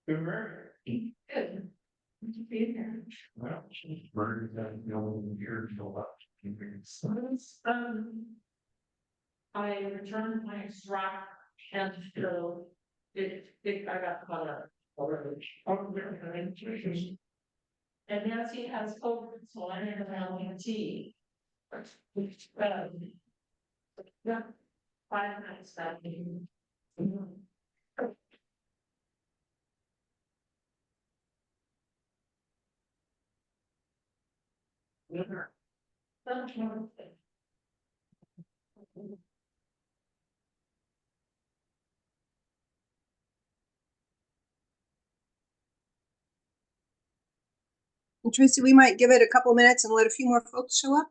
Good. Good to be here. Well, she's murdered that years ago. I returned my extract and still I got caught up. And Nancy has COVID, so I ended up having tea. Yeah, 5 minutes that meeting. And Tracy, we might give it a couple minutes and let a few more folks show up.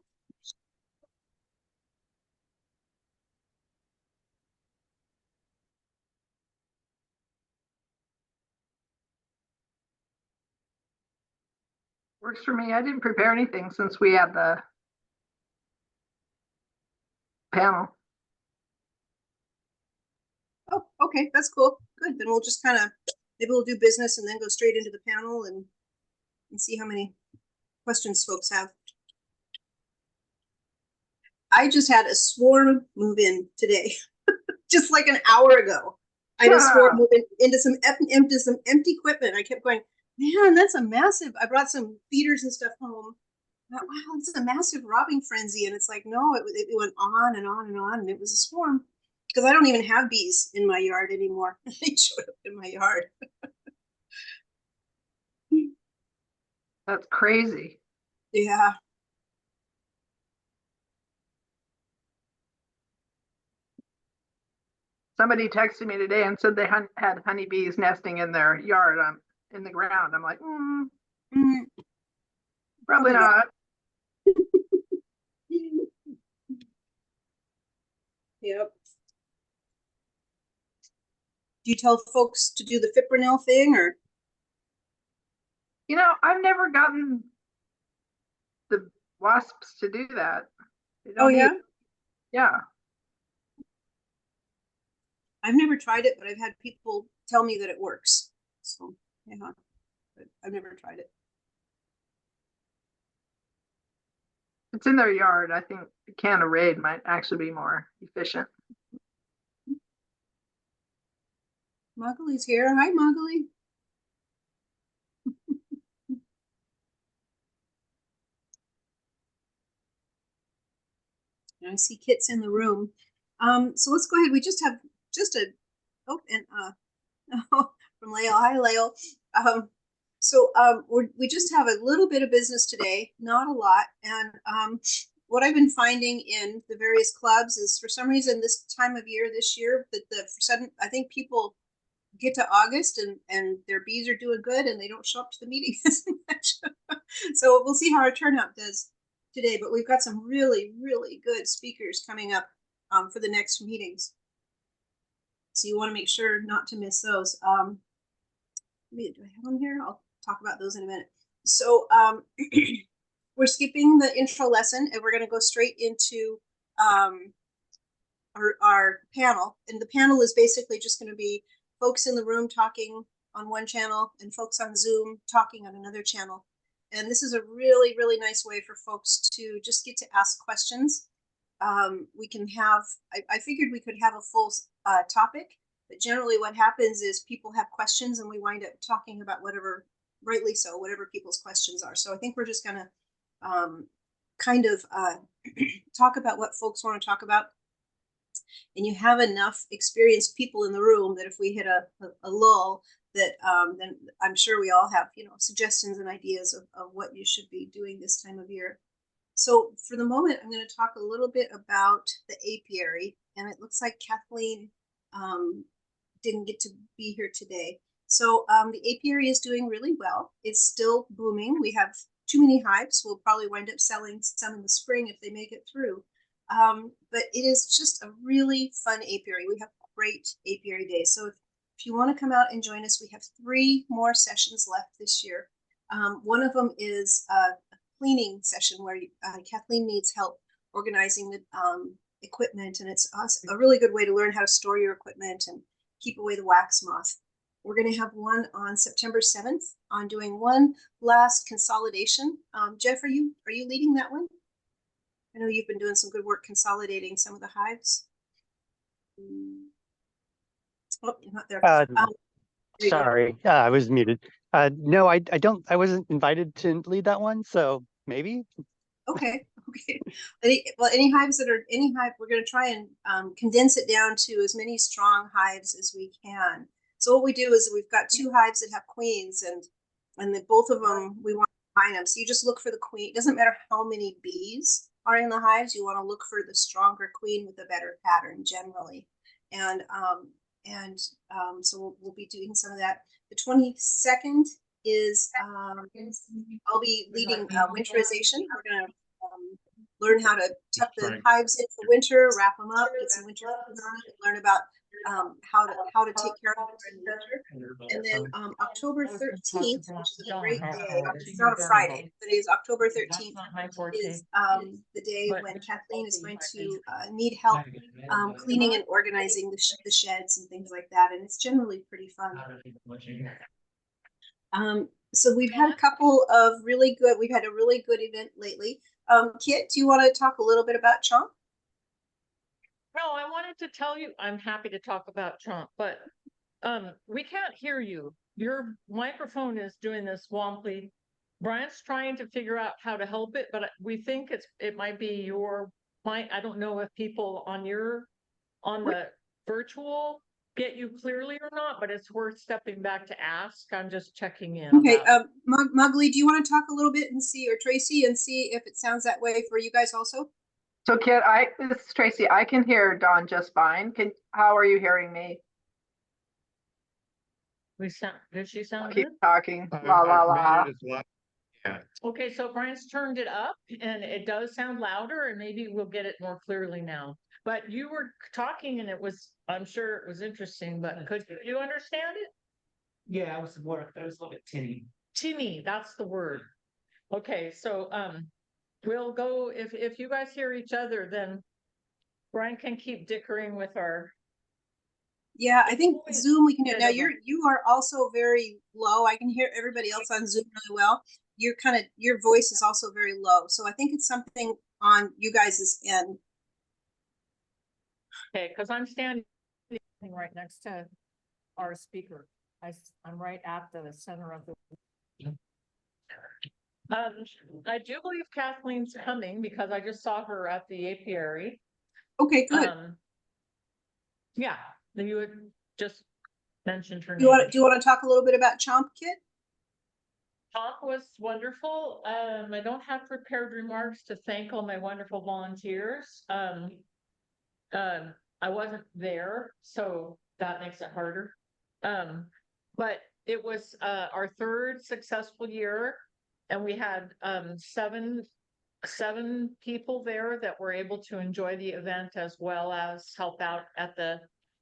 Works for me. I didn't prepare anything since we had the panel. Oh, okay, that's cool. Good. Then we'll just kind of, maybe we'll do business and then go straight into the panel and see how many questions folks have. I just had a swarm move in today, just like an hour ago. I just swarm moving into some empty equipment. I kept going, man, that's a massive. I brought some feeders and stuff home. Wow, this is a massive robbing frenzy. And it's like, no, it went on and on and on. And it was a swarm because I don't even have bees in my yard anymore. They showed up in my yard. That's crazy. Yeah. Somebody texted me today and said they had honeybees nesting in their yard in the ground. I'm like, probably not. Yep. Do you tell folks to do the fipronil thing or? You know, I've never gotten the wasps to do that. Oh, yeah? Yeah. I've never tried it, but I've had people tell me that it works. So, yeah, but I've never tried it. It's in their yard. I think a can of Raid might actually be more efficient. Muggly's here. Hi, Muggly. I see Kit's in the room. So let's go ahead. We just have from Lael. Hi, Lael. We just have a little bit of business today, not a lot. And what I've been finding in the various clubs is for some reason this time of year this year that I think people get to August and their bees are doing good and they don't show up to the meeting as much. So we'll see how our turnout does today, but we've got some really, really good speakers coming up for the next meetings. So you want to make sure not to miss those. Do I have them here? I'll talk about those in a minute. So we're skipping the intro lesson and we're going to go straight into our panel. And the panel is basically just going to be folks in the room talking on one channel and folks on Zoom talking on another channel. And this is a really, really nice way for folks to just get to ask questions. We can have, I figured we could have a full topic, but generally what happens is people have questions and we wind up talking about whatever, rightly so, whatever people's questions are. So I think we're just going to kind of talk about what folks want to talk about. And you have enough experienced people in the room that if we hit a lull, that then I'm sure we all have, suggestions and ideas of what you should be doing this time of year. So for the moment, I'm going to talk a little bit about the apiary, and it looks like Kathleen didn't get to be here today. So the apiary is doing really well. It's still booming. We have too many hives. We'll probably wind up selling some in the spring if they make it through. But it is just a really fun apiary. We have great apiary days. So if you want to come out and join us, we have 3 more sessions left this year. One of them is a cleaning session where Kathleen needs help organizing the equipment, and it's a really good way to learn how to store your equipment and keep away the wax moth. We're going to have one on September 7th on doing one last consolidation. Jeff, are you leading that one? I know you've been doing some good work consolidating some of the hives. Oh, you're not there. There you go. Sorry, I was muted. No, I don't. I wasn't invited to lead that one, so maybe. Okay. Any hives we're going to try and condense it down to as many strong hives as we can. So what we do is we've got 2 hives that have queens, and then both of them we want to combine them. So you just look for the queen. It doesn't matter how many bees are in the hives. You want to look for the stronger queen with a better pattern generally. So we'll be doing some of that. The 22nd is I'll be leading winterization. We're going to learn how to tuck the hives in for winter, wrap them up, get some winter food on it, learn about how to take care of them during winter. And then October 13th, which is a great day. It's not a Friday, but it is October 13th is the day when Kathleen is going to need help cleaning and organizing the sheds and things like that. And it's generally pretty fun. So we've had we've had a really good event lately. Kit, do you want to talk a little bit about Chomp? No, I wanted to tell you, I'm happy to talk about Trump, but we can't hear you. Your microphone is doing this womply. Brian's trying to figure out how to help it, but we think it might be your mic. I don't know if people on the virtual get you clearly or not, but it's worth stepping back to ask. I'm just checking in. Okay, Mugly, do you want to talk a little bit and see, or Tracy, and see if it sounds that way for you guys also? So Kit, this is Tracy. I can hear Dawn just fine. How are you hearing me? Does she sound Keep good? talking. La la la. Yeah. Okay, so Brian's turned it up and it does sound louder, and maybe we'll get it more clearly now. But you were talking and I'm sure it was interesting, but could you understand it? Yeah, it was a little bit tinny. Tinny, that's the word. Okay, so we'll go, if you guys hear each other, then Brian can keep dickering with our. Yeah, I think Zoom we can do. Now you are also very low. I can hear everybody else on Zoom really well. Your voice is also very low. So I think it's something on you guys' end. Okay, because I'm standing right next to our speaker. I'm right at the center of the. I do believe Kathleen's coming because I just saw her at the apiary. Okay, good. Yeah, you would just mentioned her Do you name. do you want to talk a little bit about Chomp, Kit? Chomp was wonderful. I don't have prepared remarks to thank all my wonderful volunteers. I wasn't there, so that makes it harder. But it was our 3rd successful year, and we had seven people there that were able to enjoy the event as well as help out at the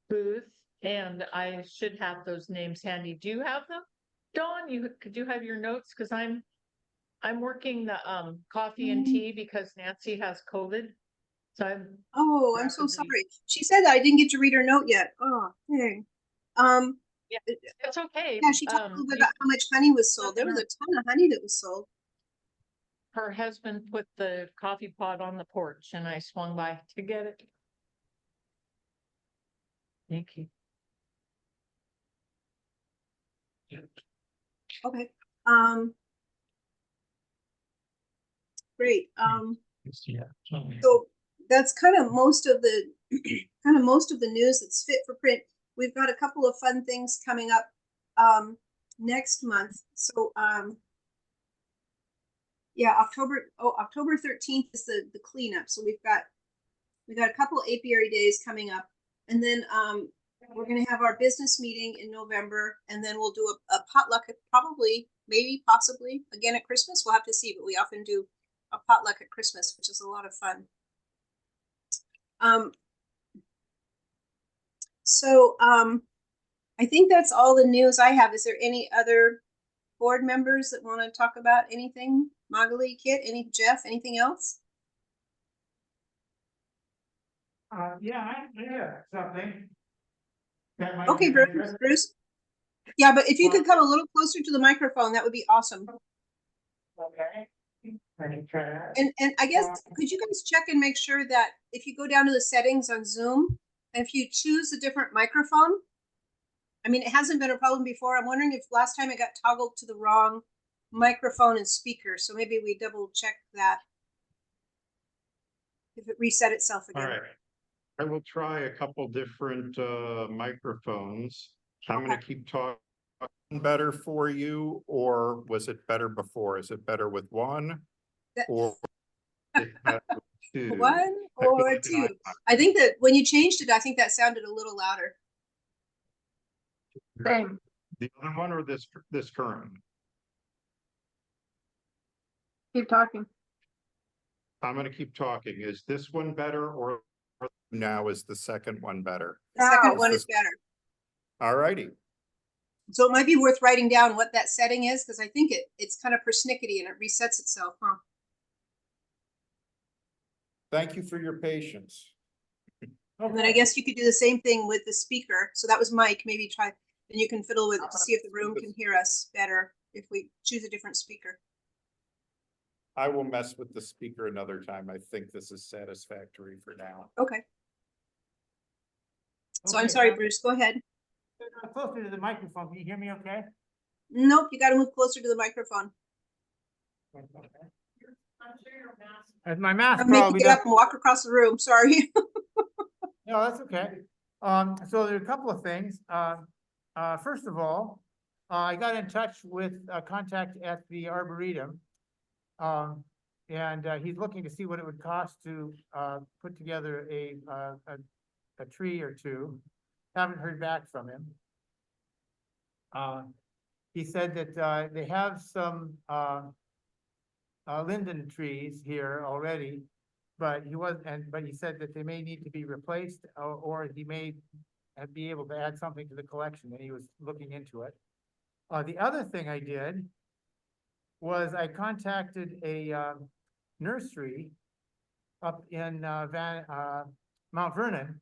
booth. And I should have those names handy. Do you have them? Dawn, could you have your notes? Because I'm working the coffee and tea because Nancy has COVID. So I'm so sorry. She said that I didn't get to read her note yet. Oh, dang. Yeah, it's okay. Yeah, she talked a little bit about how much honey was sold. There was a ton of honey that was sold. Her husband put the coffee pot on the porch and I swung by to get it. Thank you. Okay. Great. So that's kind of most of the news that's fit for print. We've got a couple of fun things coming up next month. So yeah, October 13th is the cleanup. So we've got a couple of apiary days coming up, and then we're going to have our business meeting in November, and then we'll do a potluck, possibly again at Christmas. We'll have to see, but we often do a potluck at Christmas, which is a lot of fun. So I think that's all the news I have. Is there any other board members that want to talk about anything? Magali, Kit, Jeff, anything else? Yeah, something. Okay, Bruce. Yeah, but if you could come a little closer to the microphone, that would be awesome. Okay. And I guess, could you guys check and make sure that if you go down to the settings on Zoom, and if you choose a different microphone, I mean, it hasn't been a problem before. I'm wondering if last time it got toggled to the wrong microphone and speaker, so maybe we double check that. If it reset itself All again. right. I will try a couple different microphones. I'm gonna keep talking better for you, or was it better before? Is it better with one? That- Or is it better with two? One I feel or like two. I- I think that when you changed it, I think that sounded a little louder. Same. The other one or this current? one? Keep talking. I'm gonna keep talking. Is this one better, or now is the second one better? The second Wow. one is better. All righty. So it might be worth writing down what that setting is, because I think it's kind of persnickety and it resets itself, huh? Thank you for your patience. And then I guess you could do the same thing with the speaker. So that was Mike, maybe try, and you can fiddle with it to see if the room can hear us better if we choose a different speaker. I will mess with the speaker another time. I think this is satisfactory for now. Okay. So I'm sorry, Bruce, go ahead. Closer to the microphone. Can you hear me okay? Nope, you gotta move closer to the microphone. As my mask Or maybe probably get up and walk across the room, sorry. No, that's okay. So there are a couple of things. First of all, I got in touch with a contact at the Arboretum. And he's looking to see what it would cost to put together a tree or two. Haven't heard back from him. He said that they have some linden trees here already, but he said that they may need to be replaced, or he may be able to add something to the collection, and he was looking into it. The other thing I did was I contacted a nursery up in Mount Vernon,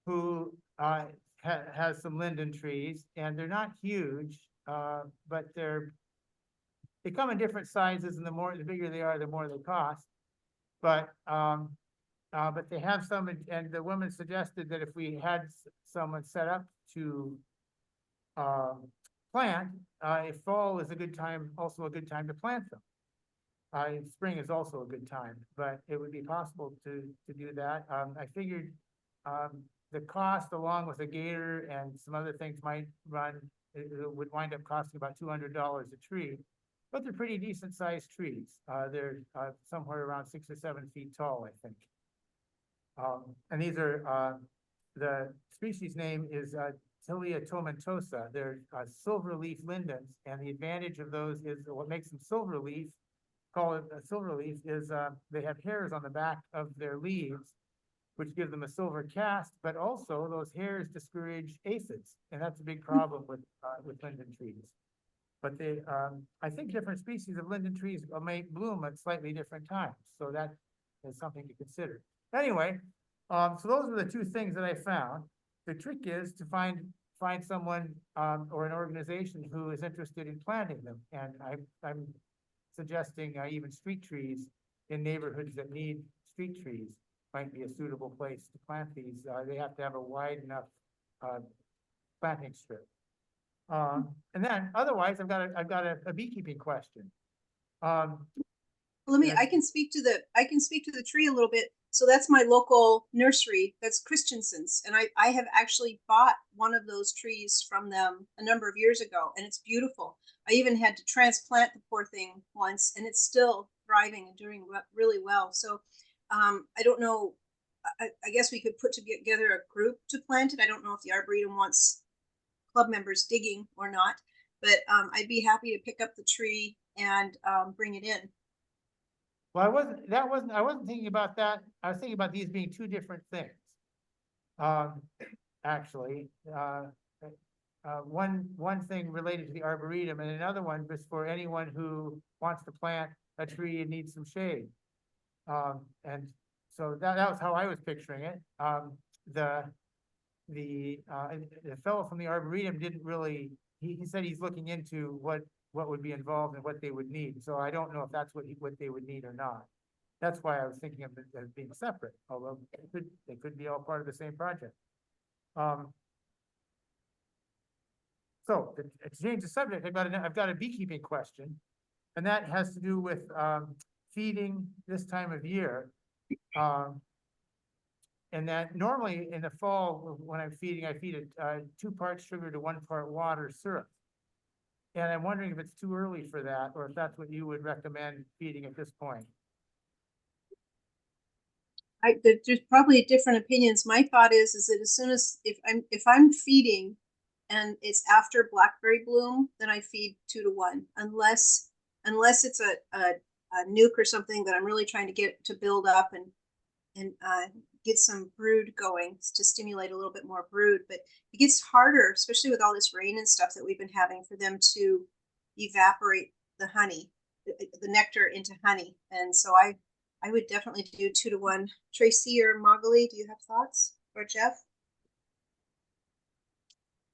who has some linden trees, and they're not huge, but they come in different sizes, and the bigger they are, the more they cost. But they have some, and the woman suggested that if we had someone set up to plant, if fall is a good time, also a good time to plant them. Spring is also a good time, but it would be possible to do that. I figured the cost, along with a gator and some other things, might it would wind up costing about $200 a tree, but they're pretty decent sized trees. They're somewhere around 6 or 7 feet tall, I think. And these are, the species name is Tilia tomentosa. They're silverleaf lindens, and the advantage of those is what makes them silverleaf, call it a silverleaf, is they have hairs on the back of their leaves, which give them a silver cast, but also those hairs discourage aphids, and that's a big problem with linden trees. But I think different species of linden trees may bloom at slightly different times, so that is something to consider. Anyway, so those are the two things that I found. The trick is to find someone or an organization who is interested in planting them, and I'm suggesting even street trees in neighborhoods that need street trees might be a suitable place to plant these. They have to have a wide enough planting strip. And then otherwise, I've got a beekeeping question. I can speak to the tree a little bit. So that's my local nursery. That's Christensen's. And I have actually bought one of those trees from them a number of years ago, and it's beautiful. I even had to transplant the poor thing once, and it's still thriving and doing really well. So I don't know. I guess we could put together a group to plant it. I don't know if the Arboretum wants club members digging or not, but I'd be happy to pick up the tree and bring it in. Well, I wasn't thinking about that. I was thinking about these being two different things. Actually, one thing related to the Arboretum, and another one just for anyone who wants to plant a tree and needs some shade. And so that was how I was picturing it. The fellow from the Arboretum didn't really he said he's looking into what would be involved and what they would need. So I don't know if that's what they would need or not. That's why I was thinking of it as being separate, although they could be all part of the same project. So to change the subject, I've got a beekeeping question, and that has to do with feeding this time of year. And that normally in the fall, when I'm feeding, I feed it 2 parts sugar to 1 part water syrup. And I'm wondering if it's too early for that, or if that's what you would recommend feeding at this point. There's probably different opinions. My thought is that as soon as, if I'm feeding and it's after blackberry bloom, then I feed 2 to 1, unless it's a nuke or something that I'm really trying to get to build up and get some brood going to stimulate a little bit more brood. But it gets harder, especially with all this rain and stuff that we've been having, for them to evaporate the honey, the nectar into honey. And so I would definitely do 2 to 1. Tracy or Magali, do you have thoughts? Or Jeff?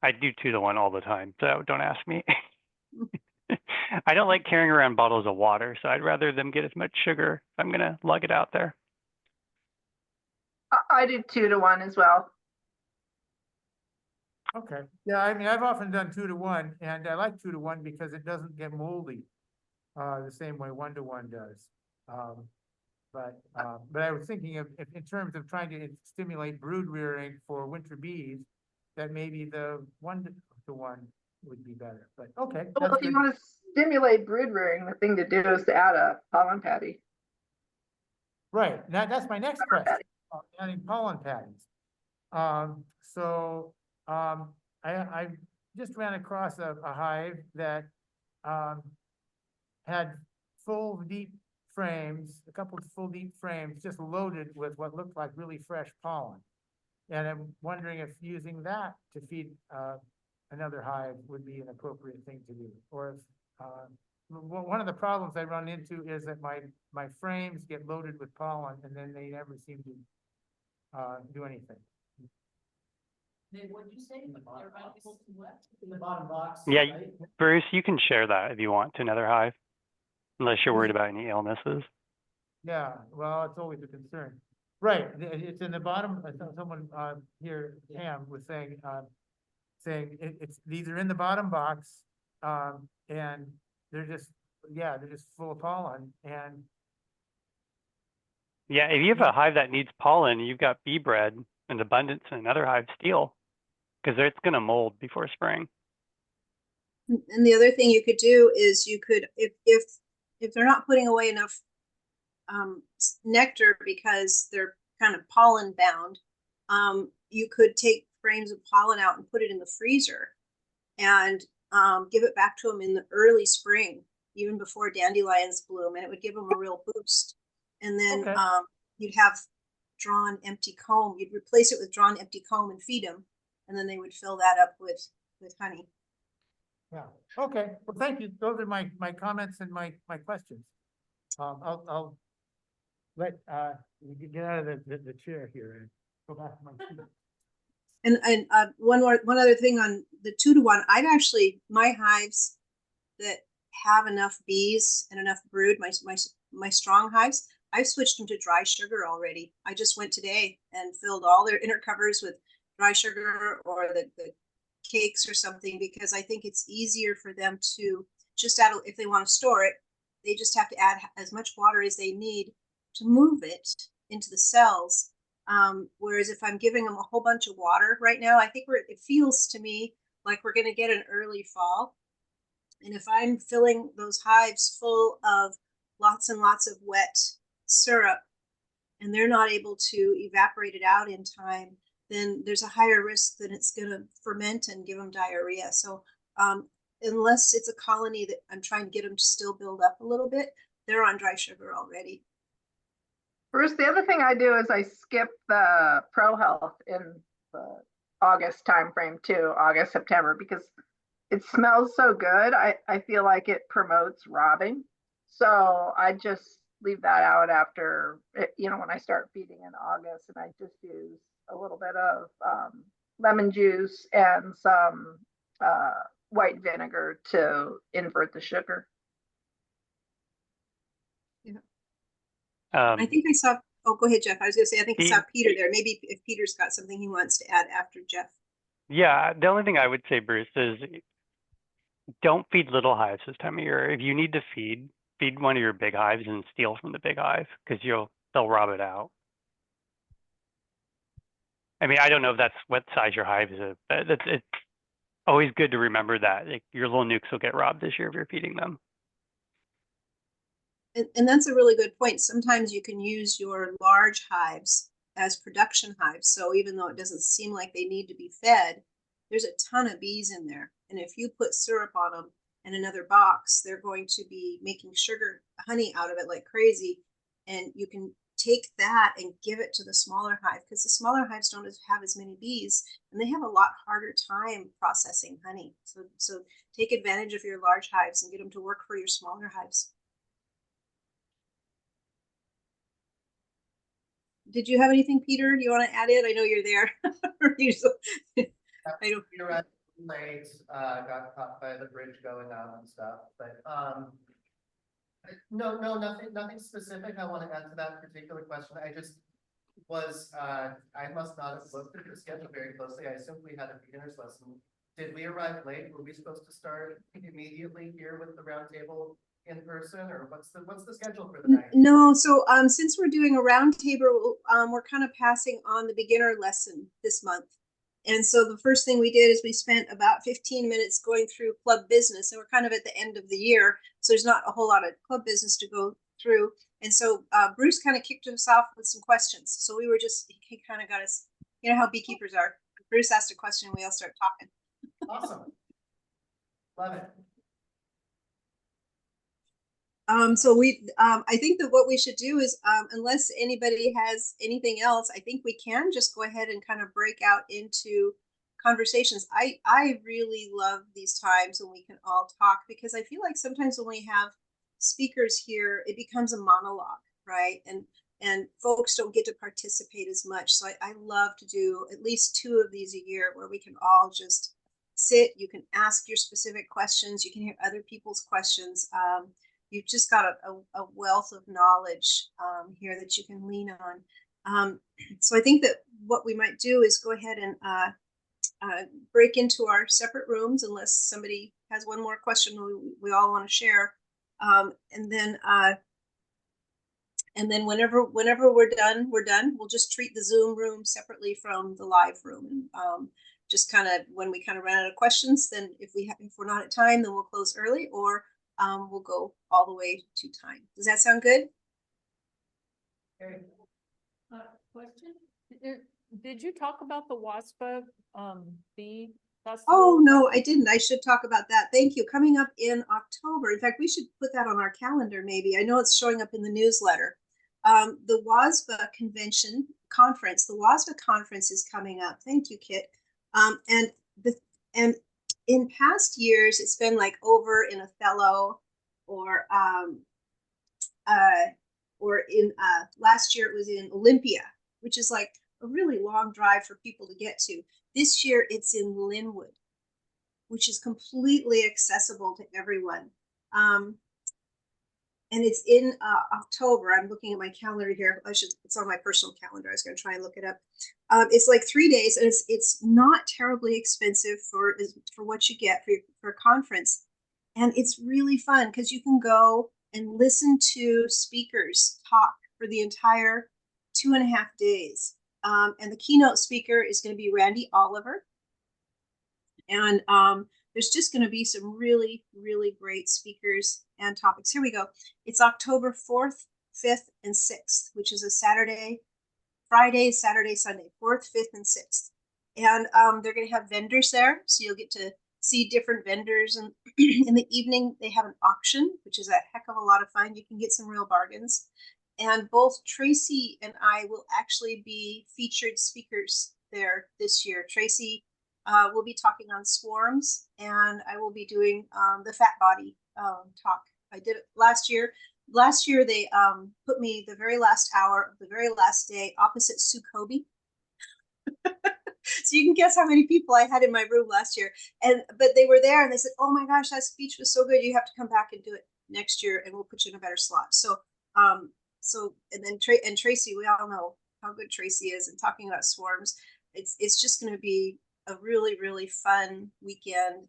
I do 2 to 1 all the time, so don't ask me. I don't like carrying around bottles of water, so I'd rather them get as much sugar if I'm gonna lug it out there. I do 2 to 1 as well. Okay, yeah, I mean, I've often done 2 to 1, and I like 2 to 1 because it doesn't get moldy the same way 1 to 1 does. But I was thinking of, in terms of trying to stimulate brood rearing for winter bees, that maybe the 1 to 1 would be better. But okay, Well, that's if you good. want to stimulate brood rearing, the thing to do is to add a pollen patty. Right, that's my next question, adding pollen patties. I just ran across a hive that had full deep frames, a couple of full deep frames, just loaded with what looked like really fresh pollen. And I'm wondering if using that to feed another hive would be an appropriate thing to do, or if one of the problems I run into is that my frames get loaded with pollen and then they never seem to do anything. What did you say? In the bottom box. In the bottom box. Yeah, right? Bruce, you can share that if you want to another hive, unless you're worried about any illnesses. Yeah, well, it's always a concern. Right, it's in the bottom. Someone here, Pam, was saying these are in the bottom box, and they're just full of pollen. And Yeah, if you have a hive that needs pollen, you've got bee bread in abundance, and another hive steal, because it's going to mold before spring. And the other thing you could do is you could, if they're not putting away enough nectar because they're kind of pollen bound, you could take frames of pollen out and put it in the freezer and give it back to them in the early spring, even before dandelions bloom, and it would give them a real boost. And then okay. You'd have drawn empty comb. You'd replace it with drawn empty comb and feed them, and then they would fill that up with honey. Yeah. Okay. Well, thank you. Those are my comments and my questions. I'll let you get out of the chair here and go back to my seat. And one other thing on the 2 to 1, I'd actually, my hives that have enough bees and enough brood, my strong hives, I've switched them to dry sugar already. I just went today and filled all their inner covers with dry sugar or the cakes or something, because I think it's easier for them to just add, if they want to store it, they just have to add as much water as they need to move it into the cells. Whereas if I'm giving them a whole bunch of water right now, I think it feels to me like we're going to get an early fall. And if I'm filling those hives full of lots and lots of wet syrup and they're not able to evaporate it out in time, then there's a higher risk that it's going to ferment and give them diarrhea. So unless it's a colony that I'm trying to get them to still build up a little bit, they're on dry sugar already. Bruce, the other thing I do is I skip the Pro Health in the August timeframe too, August, September, because it smells so good. I feel like it promotes robbing. So I just leave that out after, when I start feeding in August, and I just use a little bit of lemon juice and some white vinegar to invert the sugar. I think I saw, oh, go ahead, Jeff. I was gonna say, I think I saw Pete- Peter there. Maybe if Peter's got something he wants to add after Jeff. Yeah, the only thing I would say, Bruce, is don't feed little hives this time of year. If you need to feed one of your big hives and steal from the big hive because they'll rob it out. I mean, I don't know if that's what size your hive is, but it's always good to remember that like, your little nukes will get robbed this year if you're feeding them. And that's a really good point. Sometimes you can use your large hives as production hives. So even though it doesn't seem like they need to be fed, there's a ton of bees in there. And if you put syrup on them in another box, they're going to be making honey out of it like crazy. And you can take that and give it to the smaller hive because the smaller hives don't have as many bees and they have a lot harder time processing honey. So take advantage of your large hives and get them to work for your smaller hives. Did you have anything, Peter? Do you want to add in? I know you're there. I don't. Peter at late, got caught by the bridge going out and stuff, but, no, nothing specific I want to add to that particular question. I just was, I must not have looked at the schedule very closely. I assumed we had a beginner's lesson. Did we arrive late? Were we supposed to start immediately here with the roundtable in person, or what's the schedule for the night? No, so since we're doing a roundtable, we're kind of passing on the beginner lesson this month. And so the first thing we did is we spent about 15 minutes going through club business, and we're kind of at the end of the year, so there's not a whole lot of club business to go through. And so Bruce kind of kicked us off with some questions. So we were he kind of got us, you know how beekeepers are. Bruce asked a question, we all start talking. Awesome. Love it. So I think that what we should do is, unless anybody has anything else, I think we can just go ahead and kind of break out into conversations. I really love these times when we can all talk because I feel like sometimes when we have speakers here, it becomes a monologue, right? And folks don't get to participate as much. So I love to do at least 2 of these a year where we can all just sit. You can ask your specific questions. You can hear other people's questions. You've just got a wealth of knowledge here that you can lean on. So I think that what we might do is go ahead and break into our separate rooms unless somebody has one more question we all want to share. And then whenever we're done. We'll just treat the Zoom room separately from the live room. Just kind of when we kind of run out of questions, then if we're not at time, then we'll close early, or we'll go all the way to time. Does that sound good? Okay. Question? Did you talk about the WASPA bee festival? Oh, no, I didn't. I should talk about that. Thank you. Coming up in October. In fact, we should put that on our calendar maybe. I know it's showing up in the newsletter. The WASPA conference, the WASPA conference is coming up. Thank you, Kit. And in past years, it's been like over in Othello or in last year it was in Olympia, which is like a really long drive for people to get to. This year it's in Linwood, which is completely accessible to everyone. And it's in October. I'm looking at my calendar here. It's on my personal calendar. I was going to try and look it up. It's like 3 days, and it's not terribly expensive for what you get for a conference. And it's really fun because you can go and listen to speakers talk for the entire 2.5 days. And the keynote speaker is going to be Randy Oliver. And there's just going to be some really, really great speakers and topics. Here we go. It's October 4th, 5th, and 6th, which is a Friday, Saturday, Sunday, 4th, 5th, and 6th. And they're going to have vendors there. So you'll get to see different vendors. And in the evening, they have an auction, which is a heck of a lot of fun. You can get some real bargains. And both Tracy and I will actually be featured speakers there this year. Tracy will be talking on swarms, and I will be doing the fat body talk. I did it last year. Last year, they put me the very last hour of the very last day opposite Sue Kobe. So you can guess how many people I had in my room last year. But they were there and they said, "Oh my gosh, that speech was so good. You have to come back and do it next year and we'll put you in a better slot." So and then Tracy, we all know how good Tracy is, and talking about swarms. It's just going to be a really, really fun weekend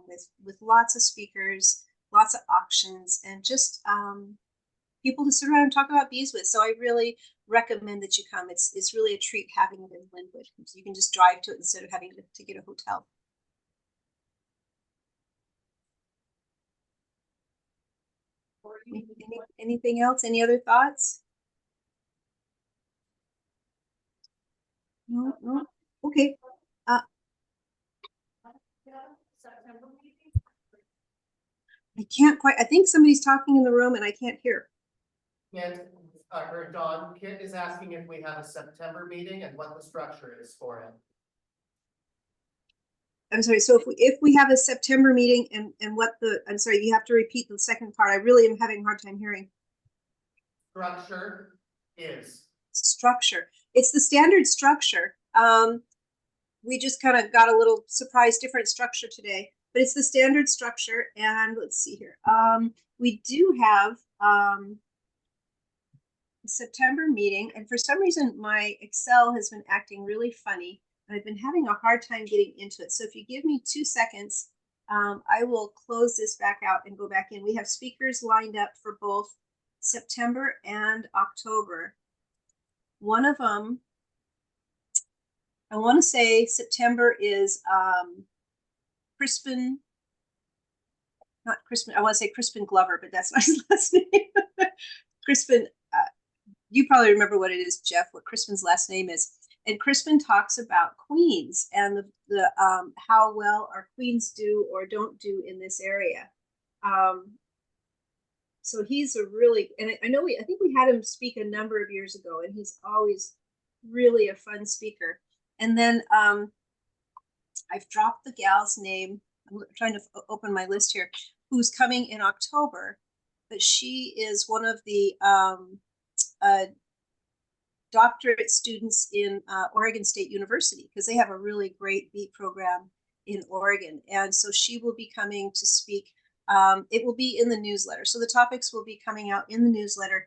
with lots of speakers, lots of auctions, and just people to sit around and talk about bees with. So I really recommend that you come. It's really a treat having it in Linwood. So you can just drive to it instead of having to get a hotel. Anything else? Any other thoughts? No, no. Okay. I can't quite. I think somebody's talking in the room and I can't hear. And, or Dawn, Kit is asking if we have a September meeting and what the structure is for it. I'm sorry. So if we have a September meeting and what I'm sorry, you have to repeat the second part. I really am having a hard time hearing. Structure is. Structure. It's the standard structure. We just kind of got a little surprise different structure today, but it's the standard structure. And let's see here. We do have a September meeting, and for some reason my Excel has been acting really funny. I've been having a hard time getting into it. So if you give me 2 seconds, I will close this back out and go back in. We have speakers lined up for both September and October. One of them, I want to say September is Crispin, not Crispin, I want to say Crispin Glover, but that's not his last name. Crispin, you probably remember what it is, Jeff, what Crispin's last name is. And Crispin talks about queens and the how well our queens do or don't do in this area. So he's a really, and I know I think we had him speak a number of years ago, and he's always really a fun speaker. And then I've dropped the gal's name. I'm trying to open my list here, who's coming in October, but she is one of the doctorate students in Oregon State University, because they have a really great bee program in Oregon. And so she will be coming to speak. It will be in the newsletter. So the topics will be coming out in the newsletter.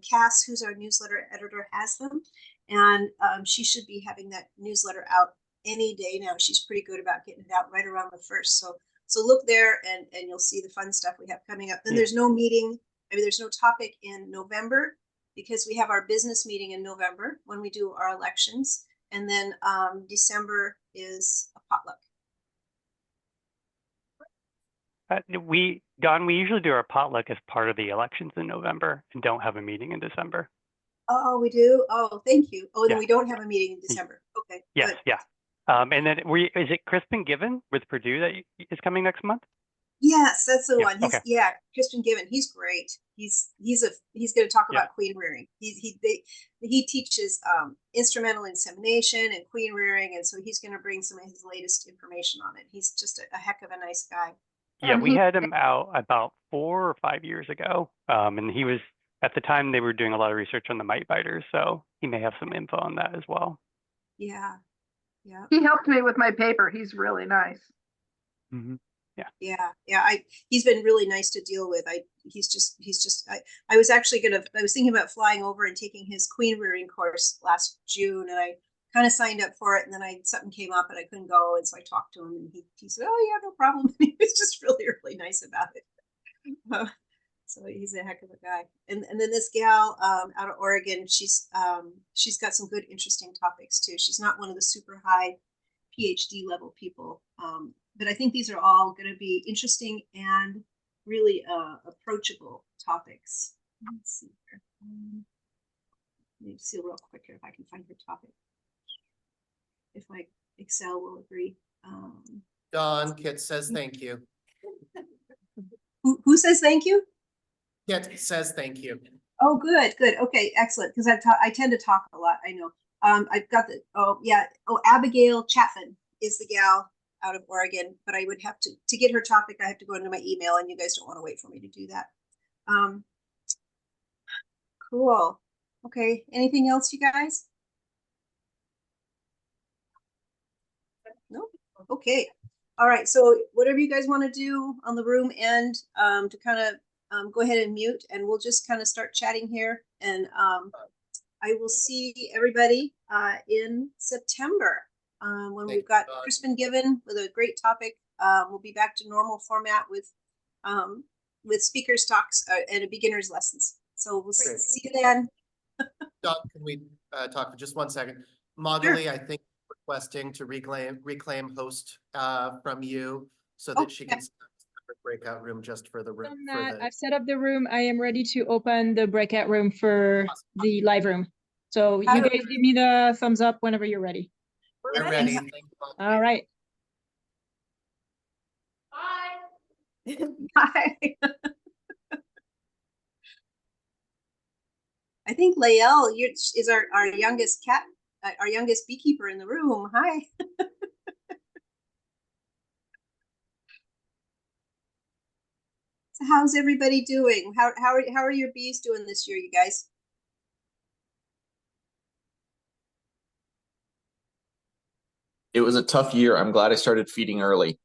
Cass, who's our newsletter editor, has them. And she should be having that newsletter out any day now. She's pretty good about getting it out right around the 1st. So look there and you'll see the fun stuff we have coming up. Then there's no meeting. I mean, there's no topic in November, because we have our business meeting in November when we do our elections. And then December is a potluck. Don, we usually do our potluck as part of the elections in November and don't have a meeting in December. Oh, we do? Oh, thank you. Oh, then Yeah. we don't have a meeting in December. Okay. Yes, good. yeah. And then is it Crispin Given with Purdue that is coming next month? Yes, that's the Yeah, one. He's okay. Crispin Given. He's great. He's going to talk about queen rearing. He teaches instrumental insemination and queen rearing, and so he's going to bring some of his latest information on it. He's just a heck of a nice guy. Yeah, we had him out about 4 or 5 years ago, and he was, at the time they were doing a lot of research on the mite biters, so he may have some info on that as well. Yeah, yeah. He helped me with my paper. He's really nice. Mm-hmm. Yeah. He's been really nice to deal with. I was thinking about flying over and taking his queen rearing course last June, and I kind of signed up for it, and then something came up and I couldn't go, and so I talked to him, and he said, "Oh yeah, no problem." He was just really, really nice about it. So he's a heck of a guy. And then this gal out of Oregon, she's got some good, interesting topics too. She's not one of the super high PhD level people. But I think these are all going to be interesting and really approachable topics. Let's see here. Let me see real quick here if I can find her topic. If my Excel will agree. Dawn, Kit says thank you. Who says thank you? Kit says thank you. Oh, good. Okay, excellent. Because I tend to talk a lot. I know. I've got Abigail Chapman is the gal out of Oregon, but I would have to get her topic. I have to go into my email, and you guys don't want to wait for me to do that. Cool. Okay. Anything else, you guys? Okay. All right. So whatever you guys want to do on the room end, to kind of go ahead and mute, and we'll just kind of start chatting here. And I will see everybody in September when Thank we've got you, Dawn. Crispin Given with a great topic. We'll be back to normal format with speakers talks and a beginner's lessons. So we'll Great. see you then. Doc, can we talk for just 1 second? Magali, I think requesting to reclaim host from you so that she Okay. can set up a breakout room just for the room. Done that. I've set up the room. I am ready to open the breakout room for the live room. So you Hi. guys give me the thumbs up whenever you're ready. We're ready. Thank you, Magali. All right. Bye. Bye. I think Lael is our youngest cat, our youngest beekeeper in the room. Hi. So how's everybody doing? How are your bees doing this year, you guys? It was a tough year. I'm glad I started feeding early.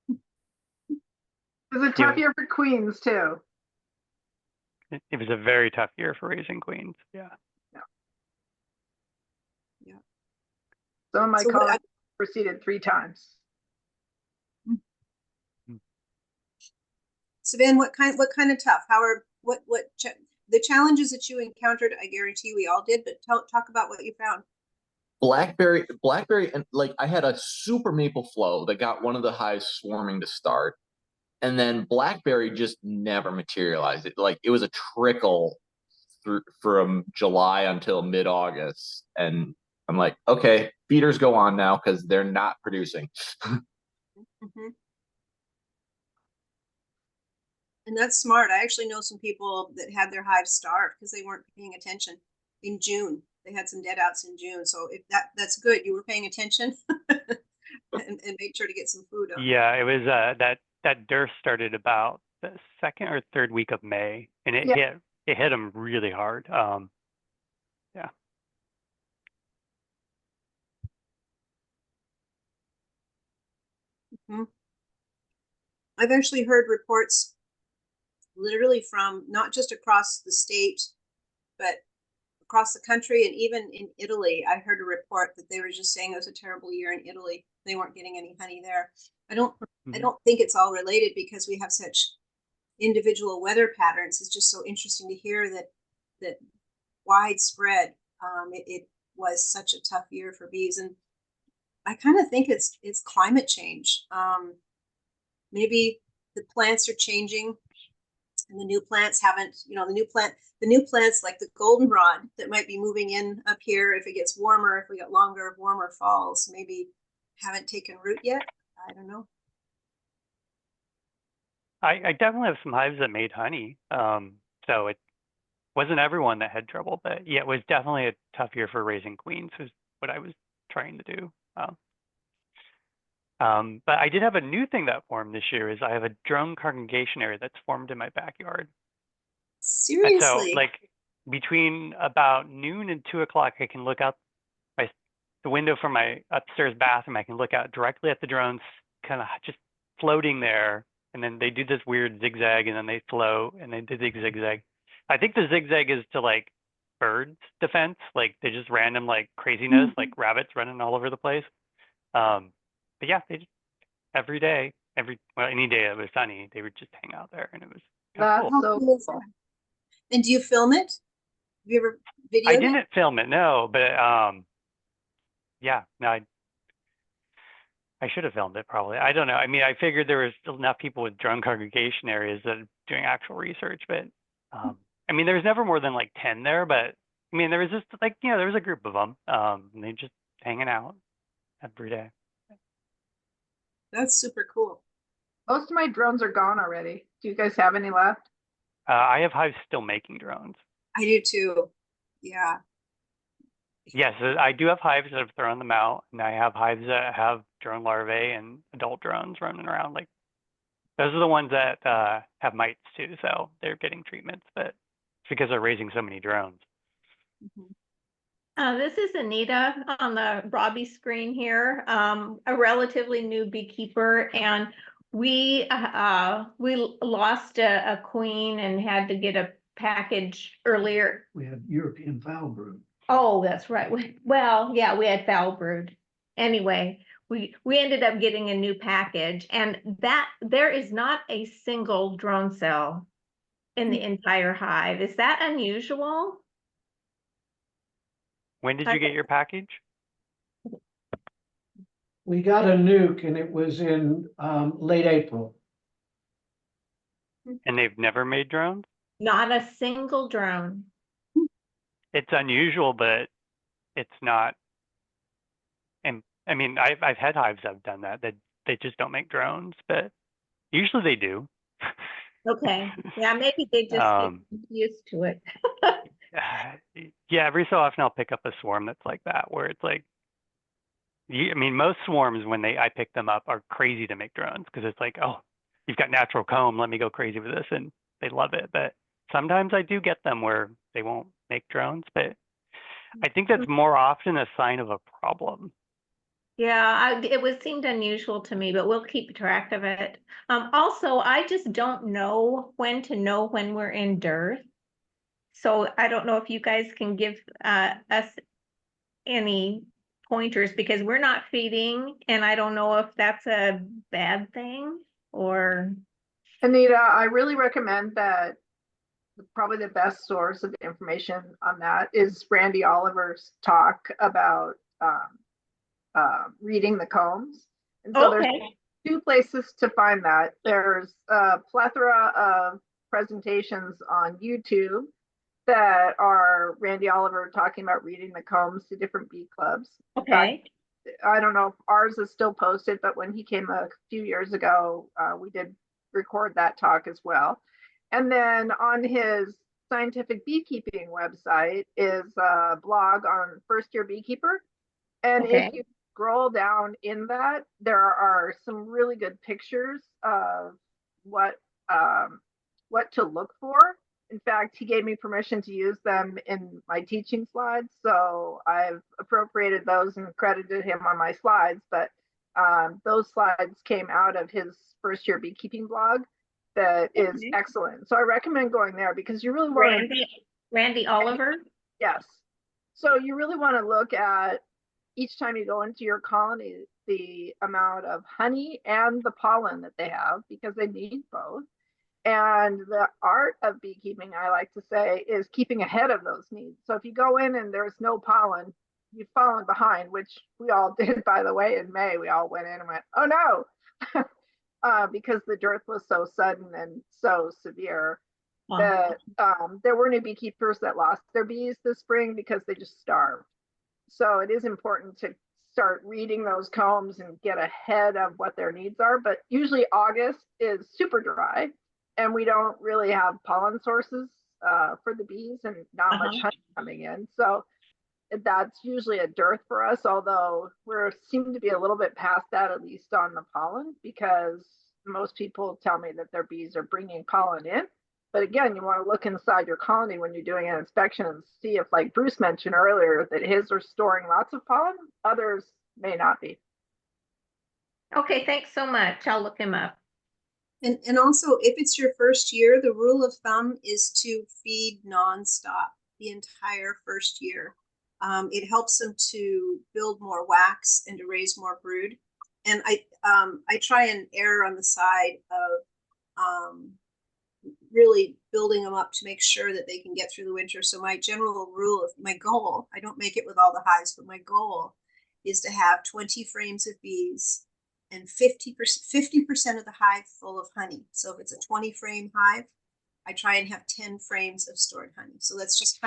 It was a tough year for queens too. It was a very tough year for raising queens. Yeah. Some of my So what- colleagues proceeded 3 times. Savannah, what kind of tough? The challenges that you encountered? I guarantee we all did, but talk about what you found. Blackberry, and like I had a super maple flow that got one of the hives swarming to start. And then blackberry just never materialized. It was a trickle through from July until mid-August. And I'm like, okay, feeders go on now because they're not producing. Mm-hmm. And that's smart. I actually know some people that had their hives starved because they weren't paying attention in June. They had some dead outs in June. So if that's good, you were paying attention and made sure to get some food on. Yeah, it was that dearth started about the 2nd or 3rd week of May, and it hit them really hard. Yeah. Mm-hmm. I've actually heard reports literally from not just across the state, but across the country, and even in Italy. I heard a report that they were just saying it was a terrible year in Italy. They weren't getting any honey there. I don't think it's all related because we have such individual weather patterns. It's just so interesting to hear that widespread. It was such a tough year for bees, and I kind of think it's climate change. Maybe the plants are changing, and the new plants haven't. The new plants like the goldenrod that might be moving in up here if it gets warmer, if we get warmer falls, maybe haven't taken root yet. I don't know. I definitely have some hives that made honey. So it wasn't everyone that had trouble, but yeah, it was definitely a tough year for raising queens, is what I was trying to do. But I did have a new thing that formed this year. Is I have a drone congregation area that's formed in my backyard. And so, Seriously? like, between about noon and 2 o'clock, I can look out the window from my upstairs bathroom. I can look out directly at the drones, kind of just floating there. And then they do this weird zigzag, and then they float, and they do the zigzag. I think the zigzag is to like birds defense, like they just random like craziness, like rabbits running all over the place. But yeah, they just every day, any day it was sunny, they would just hang out there, and it was kind of That's cool. so cool is cool. that? And do you film it? Have you ever videoed I it? didn't film it, no, but yeah, no, I should have filmed it probably. I don't know. I mean, I figured there was still enough people with drone congregation areas that are doing actual research, but I mean, there was never more than like 10 there, but I mean, there was just like, there was a group of them, and they just hanging out every day. That's super cool. Most of my drones are gone already. Do you guys have any left? I have hives still making drones. I do too. Yeah. Yes, I do have hives that have thrown them out, and I have hives that have drone larvae and adult drones running around. Like, those are the ones that have mites too, so they're getting treatments, but it's because they're raising so many drones. Mhm. This is Anita on the Robbie screen here, a relatively new beekeeper, and we lost a queen and had to get a package earlier. We had European foul brood. Oh, that's right. Well, yeah, we had foul brood. Anyway, we ended up getting a new package, and that there is not a single drone cell in the entire hive. Is that unusual? When did you get your package? We got a nuke and it was in late April. And they've never made drones? Not a single drone. It's unusual, but it's not. And I mean, I've had hives that have done that. They just don't make drones, but usually they do. Okay, yeah, maybe they just get used to it. Yeah, every so often I'll pick up a swarm that's like that, where it's like, I mean, most swarms when I pick them up are crazy to make drones because it's like, oh, you've got natural comb, let me go crazy with this, and they love it. But sometimes I do get them where they won't make drones, but I think that's more often a sign of a problem. Yeah, it seemed unusual to me, but we'll keep track of it. Also, I just don't know when we're in dearth. So I don't know if you guys can give us any pointers because we're not feeding, and I don't know if that's a bad thing or. Anita, I really recommend that probably the best source of information on that is Randy Oliver's talk about reading the combs. And so there's two places to find that. There's a plethora of presentations on YouTube that are Randy Oliver talking about reading the combs to different bee clubs. Okay. I don't know if ours is still posted, but when he came a few years ago, we did record that talk as well. And then on his scientific beekeeping website is a blog on First Year Beekeeper. And if you scroll down in that, there are some really good pictures of what to look for. In fact, he gave me permission to use them in my teaching slides, so I've appropriated those and credited him on my slides, but those slides came out of his First Year Beekeeping blog that is excellent. So I recommend going there because you really want Randy Oliver? Yes. So you really want to look at each time you go into your colony, the amount of honey and the pollen that they have because they need both. And the art of beekeeping, I like to say, is keeping ahead of those needs. So if you go in and there's no pollen, you've fallen behind, which we all did, by the way, in May. We all went in and went, oh no, because the dearth was so sudden and so severe that there were new beekeepers that lost their bees this spring because they just starved. So it is important to start reading those combs and get ahead of what their needs are. But usually August is super dry and we don't really have pollen sources for the bees and not much honey coming in. So that's usually a dearth for us, although we seem to be a little bit past that, at least on the pollen, because most people tell me that their bees are bringing pollen in. But again, you want to look inside your colony when you're doing an inspection and see if, like Bruce mentioned earlier, that his are storing lots of pollen, others may not be. Okay, thanks so much. I'll look him up. And also, if it's your first year, the rule of thumb is to feed nonstop the entire first year. It helps them to build more wax and to raise more brood. And I try and err on the side of really building them up to make sure that they can get through the winter. So my general rule of my goal, I don't make it with all the hives, but my goal is to have 20 frames of bees and 50% of the hive full of honey. So if it's a 20 frame hive, I try and have 10 frames of stored honey. So that's just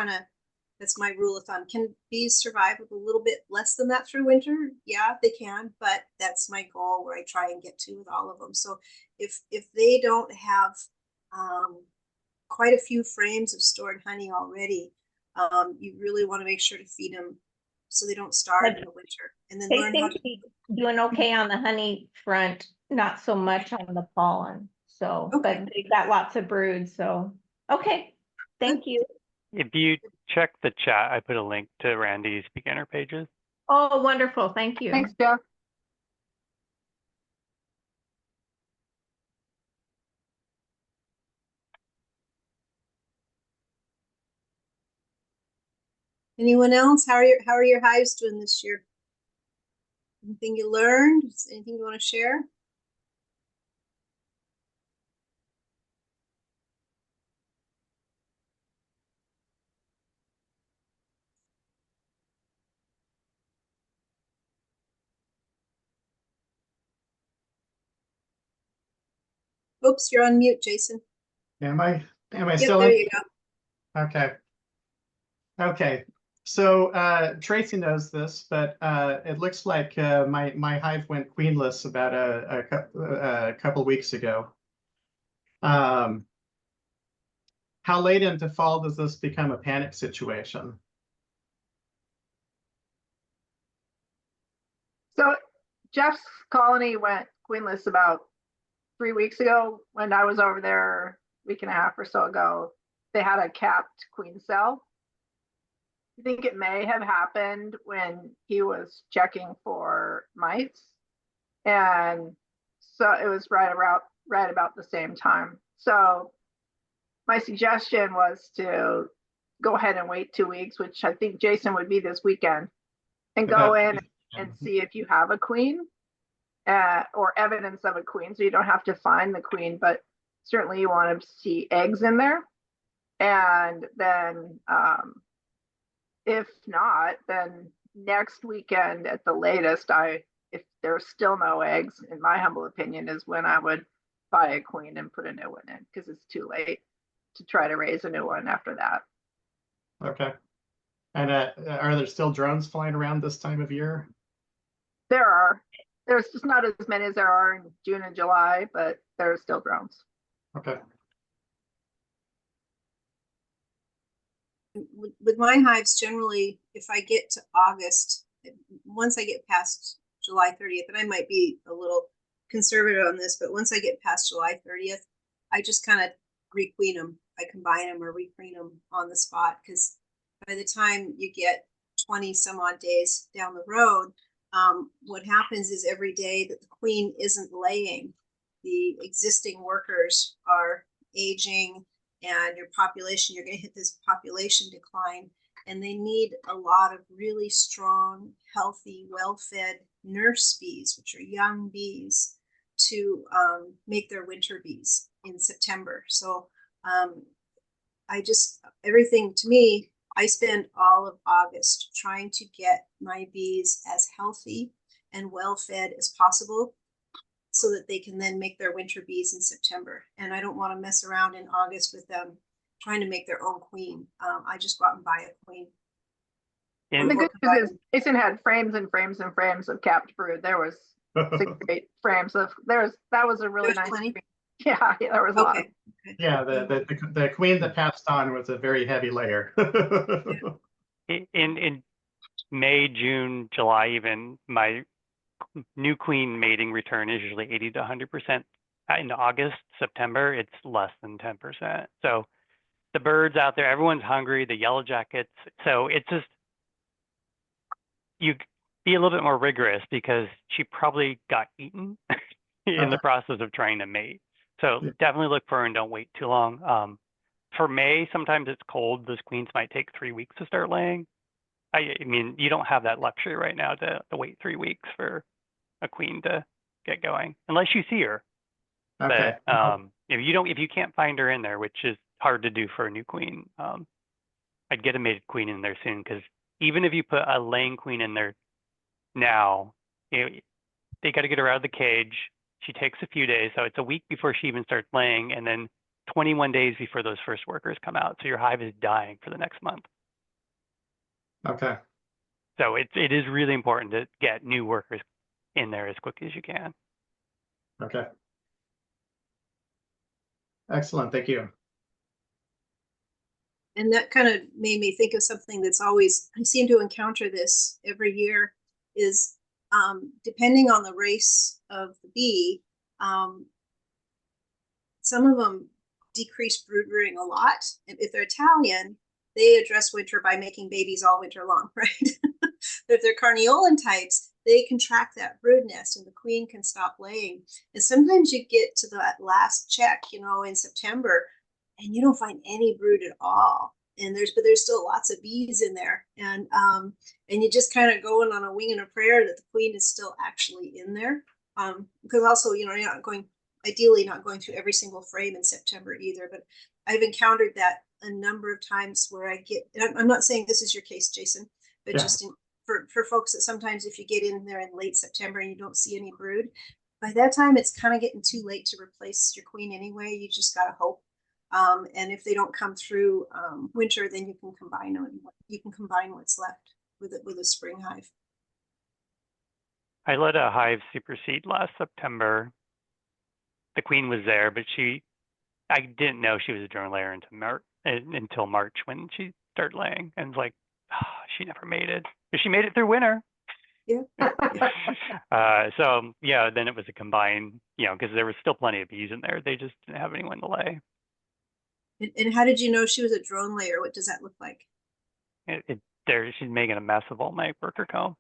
that's my rule of thumb. Can bees survive with a little bit less than that through winter? Yeah, they can, but that's my goal where I try and get to with all of them. So if they don't have quite a few frames of stored honey already, you really want to make sure to feed them so they don't starve in the winter. And then they learn seem how to be doing okay on the honey front, not so much on the pollen. So, but they've got lots of brood. So, okay, thank you. If you check the chat. I put a link to Randy's beginner pages. Oh, wonderful. Thank you. Thanks, Jeff. Anyone else? How are your hives doing this year? Anything you learned? Anything you want to share? Oops, you're on mute, Jason. Am I Yep, still there on? you go. Okay. Okay. So Tracy knows this, but it looks like my hive went queenless about a couple weeks ago. How late into fall does this become a panic situation? So Jeff's colony went queenless about 3 weeks ago when I was over there a week and a half or so ago. They had a capped queen cell. I think it may have happened when he was checking for mites. And so it was right about the same time. So my suggestion was to go ahead and wait 2 weeks, which I think Jason would be this weekend, and go in and see if you have a queen or evidence of a queen. So you don't have to find the queen, but certainly you want to see eggs in there. And then if not, then next weekend at the latest, if there's still no eggs, in my humble opinion, is when I would buy a queen and put a new one in, because it's too late to try to raise a new one after that. Okay. And are there still drones flying around this time of year? There's just not as many as there are in June and July, but there are still drones. Okay. With my hives, generally, if I get to August, once I get past July 30th, and I might be a little conservative on this, but once I get past July 30th, I just kind of requeen them. I combine them or requeen them on the spot, because by the time you get 20 some odd days down the road, what happens is every day that the queen isn't laying, the existing workers are aging, and your population, you're going to hit this population decline, and they need a lot of really strong, healthy, well-fed nurse bees, which are young bees, to make their winter bees in September. So everything to me, I spend all of August trying to get my bees as healthy and well-fed as possible, so that they can then make their winter bees in September. And I don't want to mess around in August with them trying to make their own queen. I just go out and buy a queen. And the good news is Jason had frames and frames and frames of capped brood. There was 6 or 8 frames of that was a really nice queen. Yeah, there was a lot. Yeah, the queen that passed on was a very heavy layer. In May, June, July, even my new queen mating return is usually 80 to 100%. In August, September, it's less than 10%. So the birds out there, everyone's hungry, the yellow jackets. So it's just, you be a little bit more rigorous, because she probably got eaten in the process of trying to mate. So definitely look for her and don't wait too long. For May, sometimes it's cold. Those queens might take 3 weeks to start laying. I mean, you don't have that luxury right now to wait 3 weeks for a queen to get going, unless you see her. Okay. But if you can't find her in there, which is hard to do for a new queen, I'd get a mated queen in there soon, because even if you put a laying queen in there now, they got to get her out of the cage. She takes a few days, so it's a week before she even starts laying, and then 21 days before those first workers come out. So your hive is dying for the next month. Okay. So it is really important to get new workers in there as quickly as you can. Okay. Excellent. Thank you. And that kind of made me think of something that's always, I seem to encounter this every year, is depending on the race of the bee, some of them decrease brood rearing a lot. And if they're Italian, they address winter by making babies all winter long, right? But if they're carniolan types, they contract that brood nest and the queen can stop laying. And sometimes you get to that last check, in September, and you don't find any brood at all. And there's still lots of bees in there. And you just kind of going on a wing and a prayer that the queen is still actually in there. Because also, you're ideally not going through every single frame in September either, but I've encountered that a number of times where I'm not saying this is your case, Jason, but Yeah. just for folks that sometimes if you get in there in late September and you don't see any brood, by that time it's kind of getting too late to replace your queen anyway. You just gotta hope. And if they don't come through winter, then you can combine what's left with a spring hive. I let a hive supersede last September. The queen was there, but I didn't know she was a drone layer until March when she started laying, and it's like, she never made it. But she made it through winter. Yeah. So yeah, then it was a combined, because there was still plenty of bees in there. They just didn't have anyone to lay. And how did you know she was a drone layer? What does that look like? She's making a mess of all my worker comb.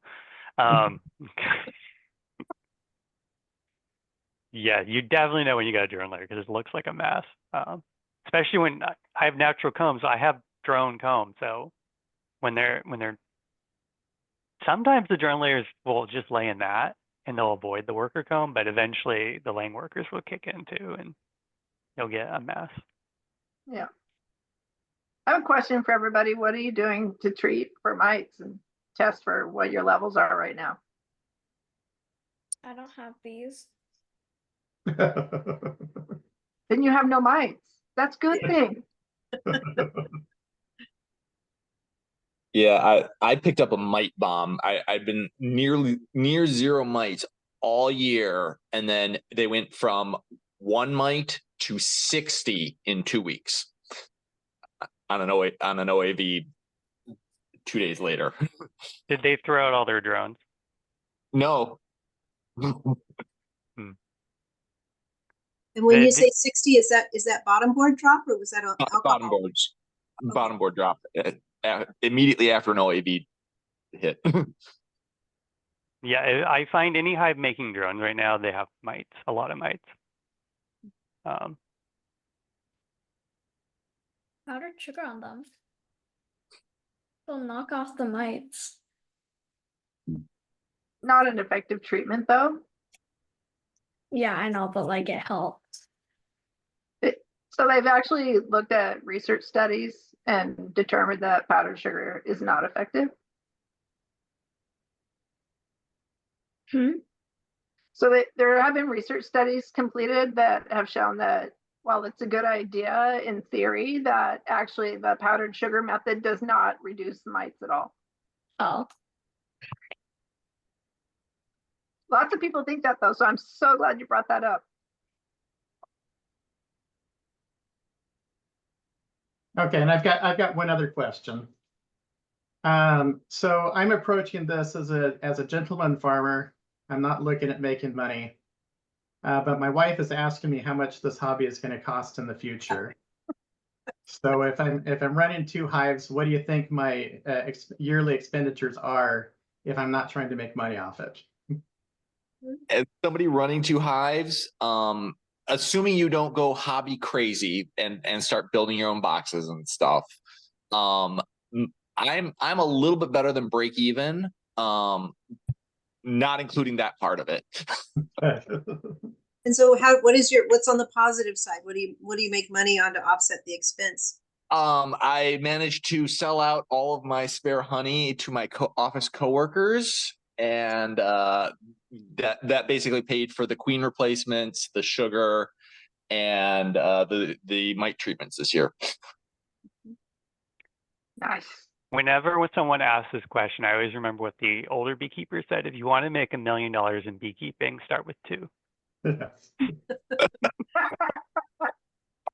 Yeah, you definitely know when you got a drone layer because it looks like a mess. Especially when I have natural combs, I have drone combs. So when they're sometimes the drone layers will just lay in that and they'll avoid the worker comb, but eventually the laying workers will kick in too, and you'll get a mess. Yeah. I have a question for everybody. What are you doing to treat for mites and test for what your levels are right now? I don't have bees. Then you have no mites. That's a good thing. Yeah, I picked up a mite bomb. I've been near zero mites all year, and then they went from 1 mite to 60 in 2 weeks on an OAV 2 days later. Did they throw out all their drones? No. And when you say 60, is that bottom board drop or was that an alcohol? Bottom board. Bottom board drop immediately after an OAV hit. Yeah, I find any hive making drones right now, they have mites, a lot of mites. Powdered sugar on them. They'll knock off the mites. Not an effective treatment though. Yeah, I know, but like it helps. So they've actually looked at research studies and determined that powdered sugar is not effective. So there have been research studies completed that have shown that while it's a good idea in theory, that actually the powdered sugar method does not reduce mites at all. Oh. Lots of people think that though, so I'm so glad you brought that up. Okay, and I've got one other question. So I'm approaching this as a gentleman farmer. I'm not looking at making money, but my wife is asking me how much this hobby is going to cost in the future. So if I'm running 2 hives, what do you think my yearly expenditures are if I'm not trying to make money off it? As somebody running 2 hives, assuming you don't go hobby crazy and start building your own boxes and stuff, I'm a little bit better than break even, not including that part of it. And so what's on the positive side? What do you make money on to offset the expense? I managed to sell out all of my spare honey to my office coworkers, and that basically paid for the queen replacements, the sugar, and the mite treatments this year. Nice. Whenever someone asks this question, I always remember what the older beekeeper said: if you want to make $1 million in beekeeping, start with 2. And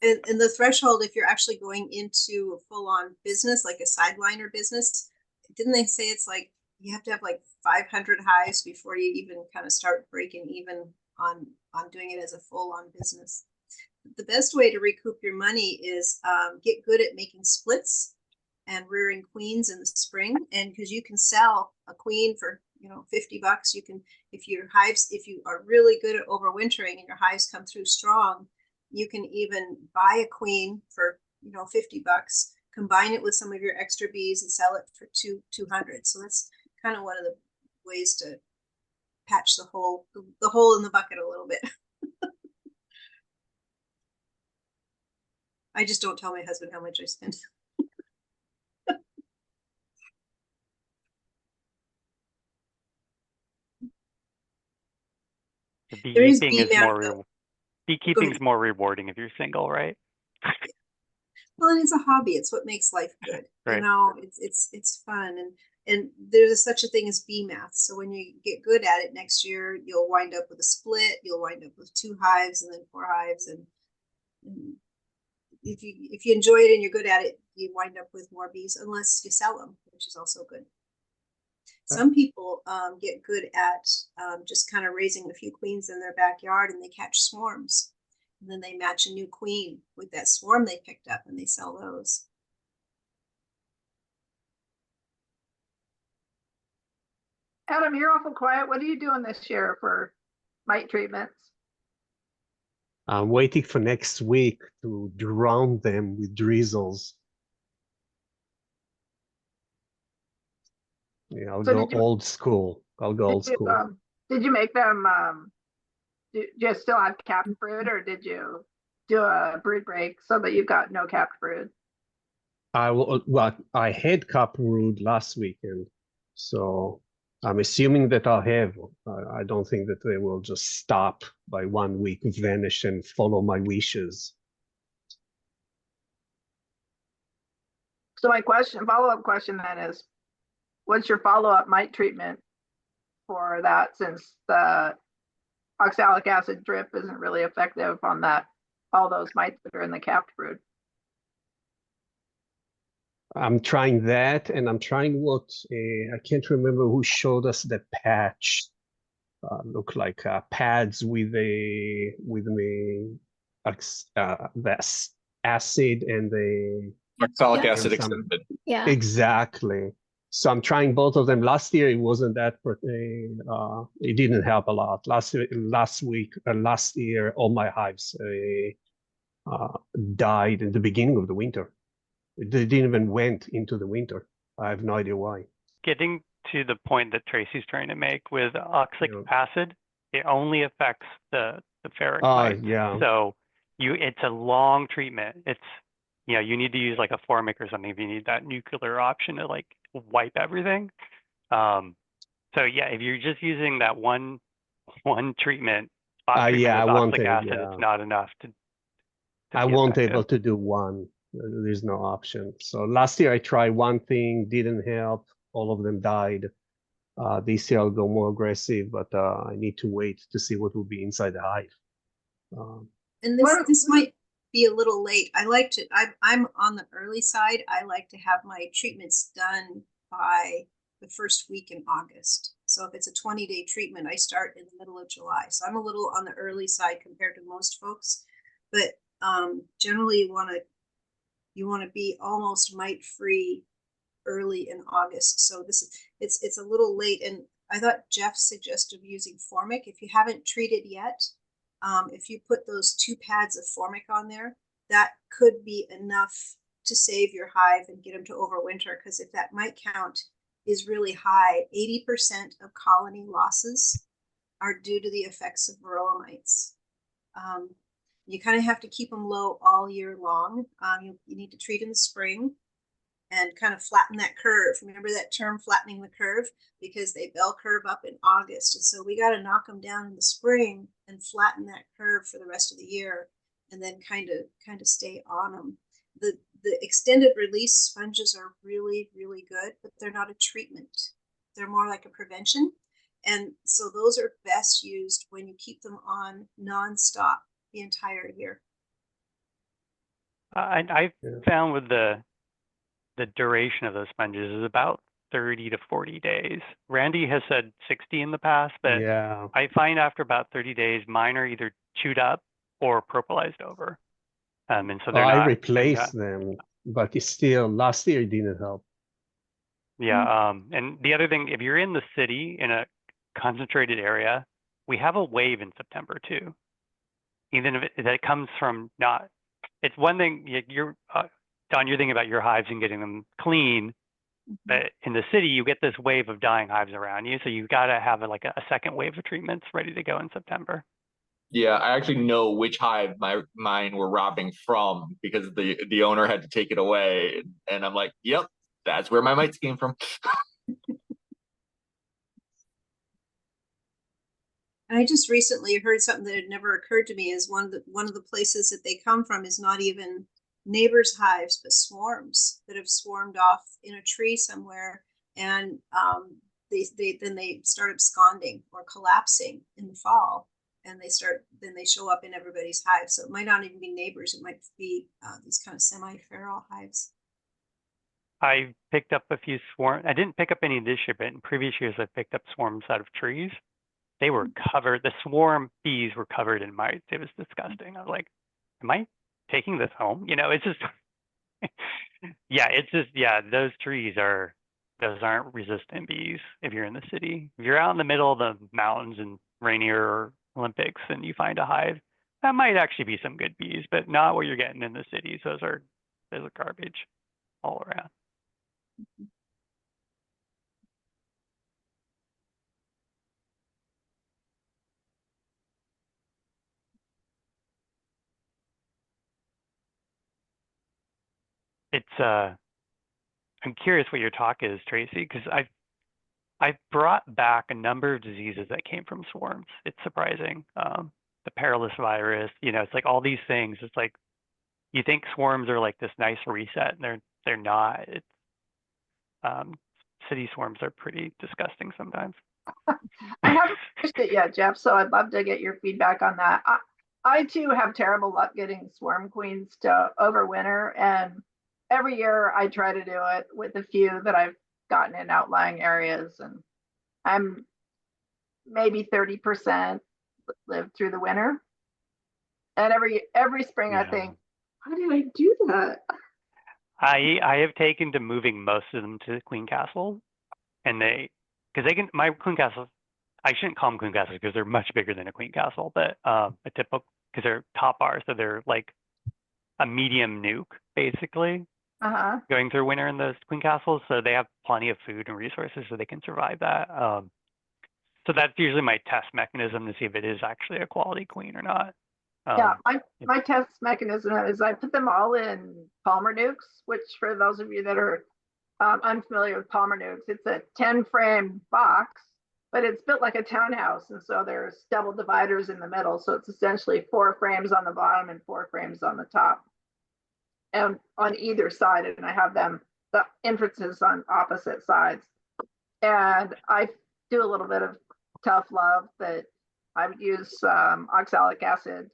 the threshold, if you're actually going into a full-on business, like a sideliner business, didn't they say it's like you have to have like 500 hives before you even kind of start breaking even on doing it as a full-on business? The best way to recoup your money is get good at making splits and rearing queens in the spring. And because you can sell a queen for, you know, $50, you can, if your hives, if you are really good at overwintering and your hives come through strong, you can even buy a queen for, you know, $50, combine it with some of your extra bees and sell it for 200. So that's kind of one of the ways to patch the hole in the bucket a little bit. I just don't tell my husband how much I spend. The There is beekeeping is bee math, more though. beekeeping ahead. is more rewarding if you're single, right? Well, and it's a hobby. It's what makes life good. You Right. know, it's fun, and there's such a thing as bee math. So when you get good at it next year, you'll wind up with a split. You'll wind up with 2 hives and then 4 hives, and if you enjoy it and you're good at it, you wind up with more bees, unless you sell them, which is also good. Some people get good at just kind of raising a few queens in their backyard, and they catch swarms. And then they match a new queen with that swarm they picked up, and they sell those. Adam, you're awful quiet. What are you doing this year for mite treatments? I'm waiting for next week to drown them with drizzles. Yeah, I'll So go did you- old school. I'll go old school. Did you make them, do you still have capped brood, or did you do a brood break so that you've got no capped brood? Well, I had cup brood last weekend, so I'm assuming that I'll have. I don't think that they will just stop by 1 week, vanish, and follow my wishes. So my follow-up question then is, what's your follow-up mite treatment for that, since the oxalic acid drip isn't really effective on all those mites that are in the capped brood? I'm trying that, and I'm trying what I can't remember who showed us the patch. Look like pads with the acid and the Oxalic Yeah. acid some- extended. Yeah. exactly. So I'm trying both of them. Last year it wasn't that, it didn't help a lot. Last year, all my hives died in the beginning of the winter. They didn't even went into the winter. I have no idea why. Getting to the point that Tracy's trying to make with oxalic acid, it only affects the ferric mites. Yeah. So it's a long treatment. It's, you know, you need to use like a formic or something if you need that nuclear option to like wipe everything. So yeah, if you're just using that one treatment, spot treatment Yeah, I with won't oxalic acid, yeah. it's not enough to I be won't effective. able to do one. There's no option. So last year I tried one thing, didn't help. All of them died. This year I'll go more aggressive, but I need to wait to see what will be inside the hive. And this might be a little late. I'm on the early side. I like to have my treatments done by the first week in August. So if it's a 20-day treatment, I start in the middle of July. So I'm a little on the early side compared to most folks, but generally you want to be almost mite free early in August. So it's a little late. And I thought Jeff suggested using formic. If you haven't treated yet, if you put those 2 pads of formic on there, that could be enough to save your hive and get them to overwinter. Because if that mite count is really high, 80% of colony losses are due to the effects of varroa mites. You kind of have to keep them low all year long. You need to treat in the spring and kind of flatten that curve. Remember that term, flattening the curve, because they bell curve up in August. And so we got to knock them down in the spring and flatten that curve for the rest of the year, and then kind of stay on them. The extended release sponges are really, really good, but they're not a treatment. They're more like a prevention. And so those are best used when you keep them on nonstop the entire year. I found with the duration of those sponges is about 30 to 40 days. Randy has said 60 in the past, but yeah. I find after about 30 days, mine are either chewed up or propolized over. And so they're I not. replace them. but it's still, last year it didn't help. Yeah, and the other thing, if you're in the city in a concentrated area, we have a wave in September too. Even if that comes from not, it's one thing you're, Don, you're thinking about your hives and getting them clean, but in the city you get this wave of dying hives around you, so you've got to have like a second wave of treatments ready to go in September. Yeah, I actually know which hive mine were robbing from because the owner had to take it away, and I'm like, yep, that's where my mites came from. I just recently heard something that had never occurred to me is one of the places that they come from is not even neighbors' hives, but swarms that have swarmed off in a tree somewhere, and they start absconding or collapsing in the fall, and they show up in everybody's hives. So it might not even be neighbors; it might be these kind of semi-feral hives. I picked up a few swarms. I didn't pick up any this year, but in previous years I picked up swarms out of trees. They were covered, the swarm bees were covered in mites. It was disgusting. I was like, am I taking this home? You know, it's just, yeah, it's just, yeah, those aren't resistant bees if you're in the city. If you're out in the middle of the mountains in Rainier or Olympics and you find a hive, that might actually be some good bees, but not what you're getting in the cities. Those are garbage all around. It's I'm curious what your talk is, Tracy, because I've brought back a number of diseases that came from swarms. It's surprising. The perilous virus, you know, it's like all these things. It's like you think swarms are like this nice reset, and they're not. It's city swarms are pretty disgusting sometimes. I haven't finished it yet, Jeff, so I'd love to get your feedback on that. I too have terrible luck getting swarm queens to overwinter, and every year I try to do it with a few that I've gotten in outlying areas, and I'm maybe 30% live through the winter. And every spring I think, how did I do that? I have taken to moving most of them to Queen Castle, and my Queen Castles, I shouldn't call them Queen Castles because they're much bigger than a Queen Castle, but a typical, because they're top bars, so they're like a medium nuke basically. Going through winter in those Queen Castles, so they have plenty of food and resources so they can survive that. So that's usually my test mechanism to see if it is actually a quality queen or not. Yeah, my test mechanism is I put them all in Palmer nukes, which for those of you that are unfamiliar with Palmer nukes, it's a 10-frame box, but it's built like a townhouse, and so there's double dividers in the middle, so it's essentially 4 frames on the bottom and 4 frames on the top, and on either side, and I have them the entrances on opposite sides, and I do a little bit of tough love that I would use oxalic acid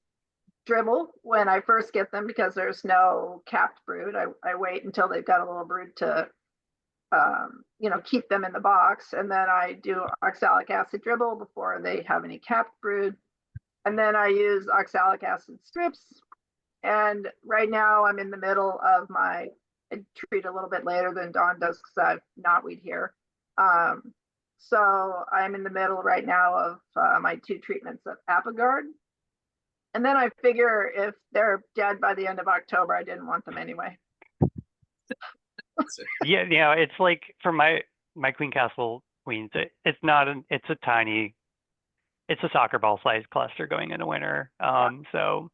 dribble when I first get them because there's no capped brood. I wait until they've got a little brood to keep them in the box, and then I do oxalic acid dribble before they have any capped brood, and then I use oxalic acid strips. And right now I'm in the middle of I treat a little bit later than Dawn does because I have knotweed here. So I'm in the middle right now of my 2 treatments of Apogard. And then I figure if they're dead by the end of October, I didn't want them anyway. Yeah, you know, it's like for my Queen Castle queens, it's a soccer ball sized cluster going into winter. So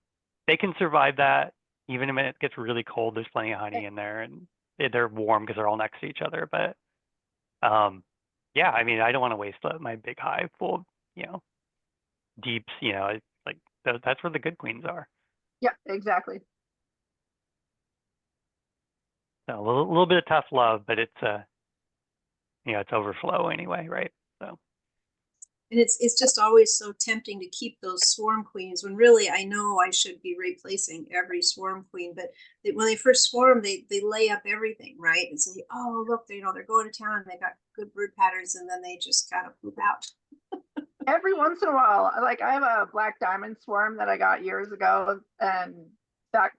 they can survive that even when it gets really cold. There's plenty of honey in there, and they're warm because they're all next to each other. But yeah, I mean, I don't want to waste my big hive full of, deeps. It's like that's where the good queens are. Yeah, exactly. So a little bit of tough love, but it's it's overflow anyway, right? So. And it's just always so tempting to keep those swarm queens when really I know I should be replacing every swarm queen. But when they first swarm, they lay up everything, right? And say, oh, look, they're going to town and they got good brood patterns, and then they just kind of poop out. Every once in a while, like I have a black diamond swarm that I got years ago, and that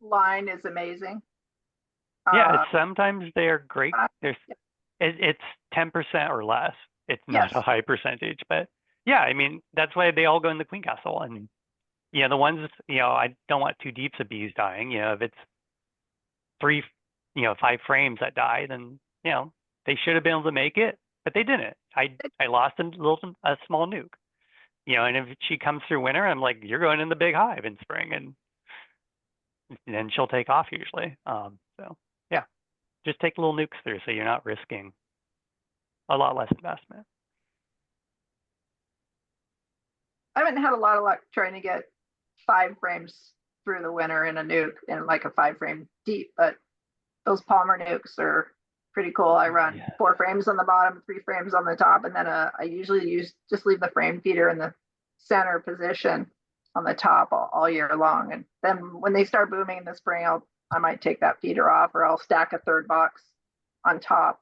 line is amazing. Yeah, sometimes they're great. uh, There's it's 10% or less. It's not Yes. a high percentage, but yeah, I mean that's why they all go in the queen castle. And you know, the ones, you know, I don't want two deeps of bees dying. You know, if it's 3, 5 frames that die, then you know they should have been able to make it, but they didn't. I lost a small nuke. You know, and if she comes through winter, I'm like, you're going in the big hive in spring, and then she'll take off usually. So yeah, just take little nukes through so you're not risking a lot less investment. I haven't had a lot of luck trying to get 5 frames through the winter in a nuke in like a 5 frame deep, but those Palmer nukes are pretty cool. I run 4 frames on the bottom, 3 frames on the top, and then I usually just leave the frame feeder in the center position on the top all year long. And then when they start booming in the spring, I might take that feeder off, or I'll stack a 3rd box on top.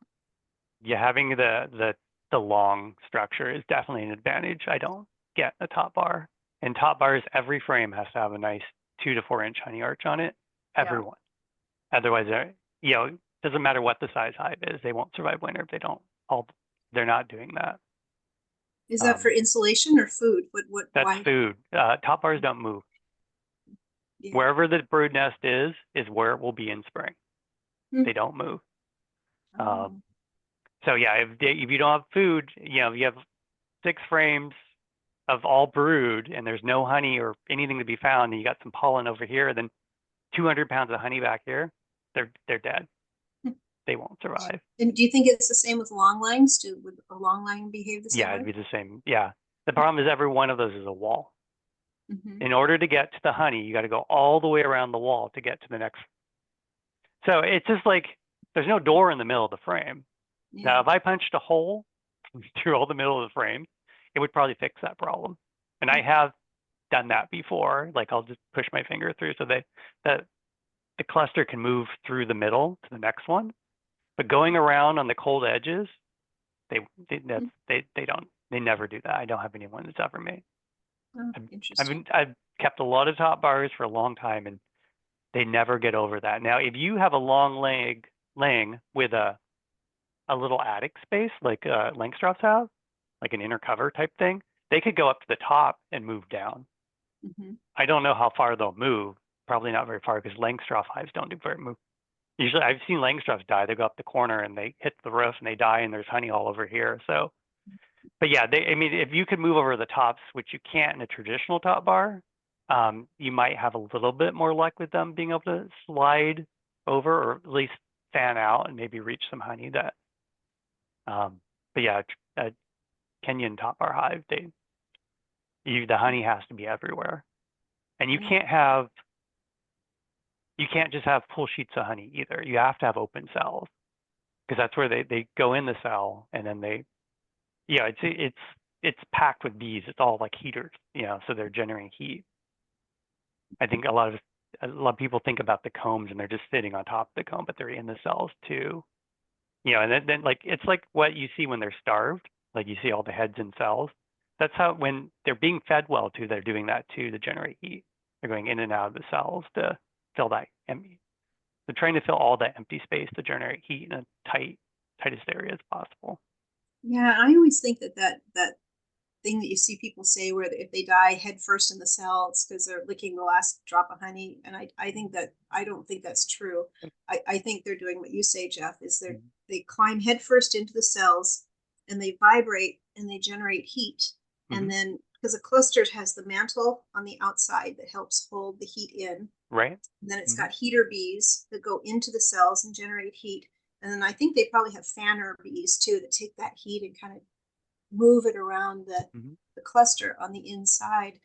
Yeah, having the long structure is definitely an advantage. I don't get a top bar. And top bars, every frame has to have a nice 2 to 4 inch honey arch on it. Everyone. Yeah. Otherwise, you know, doesn't matter what the size hive is, they won't survive winter if they don't. They're not doing that. Is that for insulation or food? That's why? food. Top bars don't move. Yeah. Wherever the brood nest is where it will be in spring. They don't move. So yeah, if you don't have food, you know, if you have 6 frames of all brood and there's no honey or anything to be found, and you got some pollen over here, then 200 pounds of honey back here, they're dead. They won't survive. And do you think it's the same with longlines? Would a longline behave the same Yeah, way? it'd be the same. Yeah. The problem is every one of those is a wall. Mhm. In order to get to the honey, you got to go all the way around the wall to get to the next. So it's just like there's no door in the middle of the frame. Now, Yeah. if I punched a hole through all the middle of the frame, it would probably fix that problem. And I have done that before. Like I'll just push my finger through so that the cluster can move through the middle to the next one. But going around on the cold edges, they never do that. I don't have anyone that's ever made. Oh, interesting. I've kept a lot of top bars for a long time, and they never get over that. Now, if you have a long laying with a little attic space like Langstroths have, like an inner cover type thing, they could go up to the top and move down. Mhm. I don't know how far they'll move. Probably not very far because Langstroth hives don't do very move. Usually, I've seen Langstroths die. They go up the corner and they hit the roof and they die, and there's honey all over here. So, but yeah, I mean, if you could move over the tops, which you can't in a traditional top bar, you might have a little bit more luck with them being able to slide over, or at least fan out and maybe reach some honey. That, but yeah, a Kenyan top bar hive, the honey has to be everywhere, and you can't just have full sheets of honey either. You have to have open cells, because that's where they go in the cell, and then it's packed with bees. It's all like heaters, you know, so they're generating heat. I think a lot of people think about the combs and they're just sitting on top of the comb, but they're in the cells too. You know, and then like it's like what you see when they're starved, like you see all the heads in cells. That's how, when they're being fed well too, they're doing that too to generate heat. They're going in and out of the cells to fill that empty. They're trying to fill all that empty space to generate heat in a tightest area as possible. Yeah, I always think that thing that you see people say where if they die head first in the cells because they're licking the last drop of honey, and I don't think that's true. I think they're doing what you say, Jeff, is they climb head first into the cells and they vibrate and they generate heat. And then because a cluster has the mantle on the outside that helps hold the heat in. Right. And then it's got heater bees that go into the cells and generate heat. And then I think they probably have fanner bees too that take that heat and kind of move it around the cluster on the inside.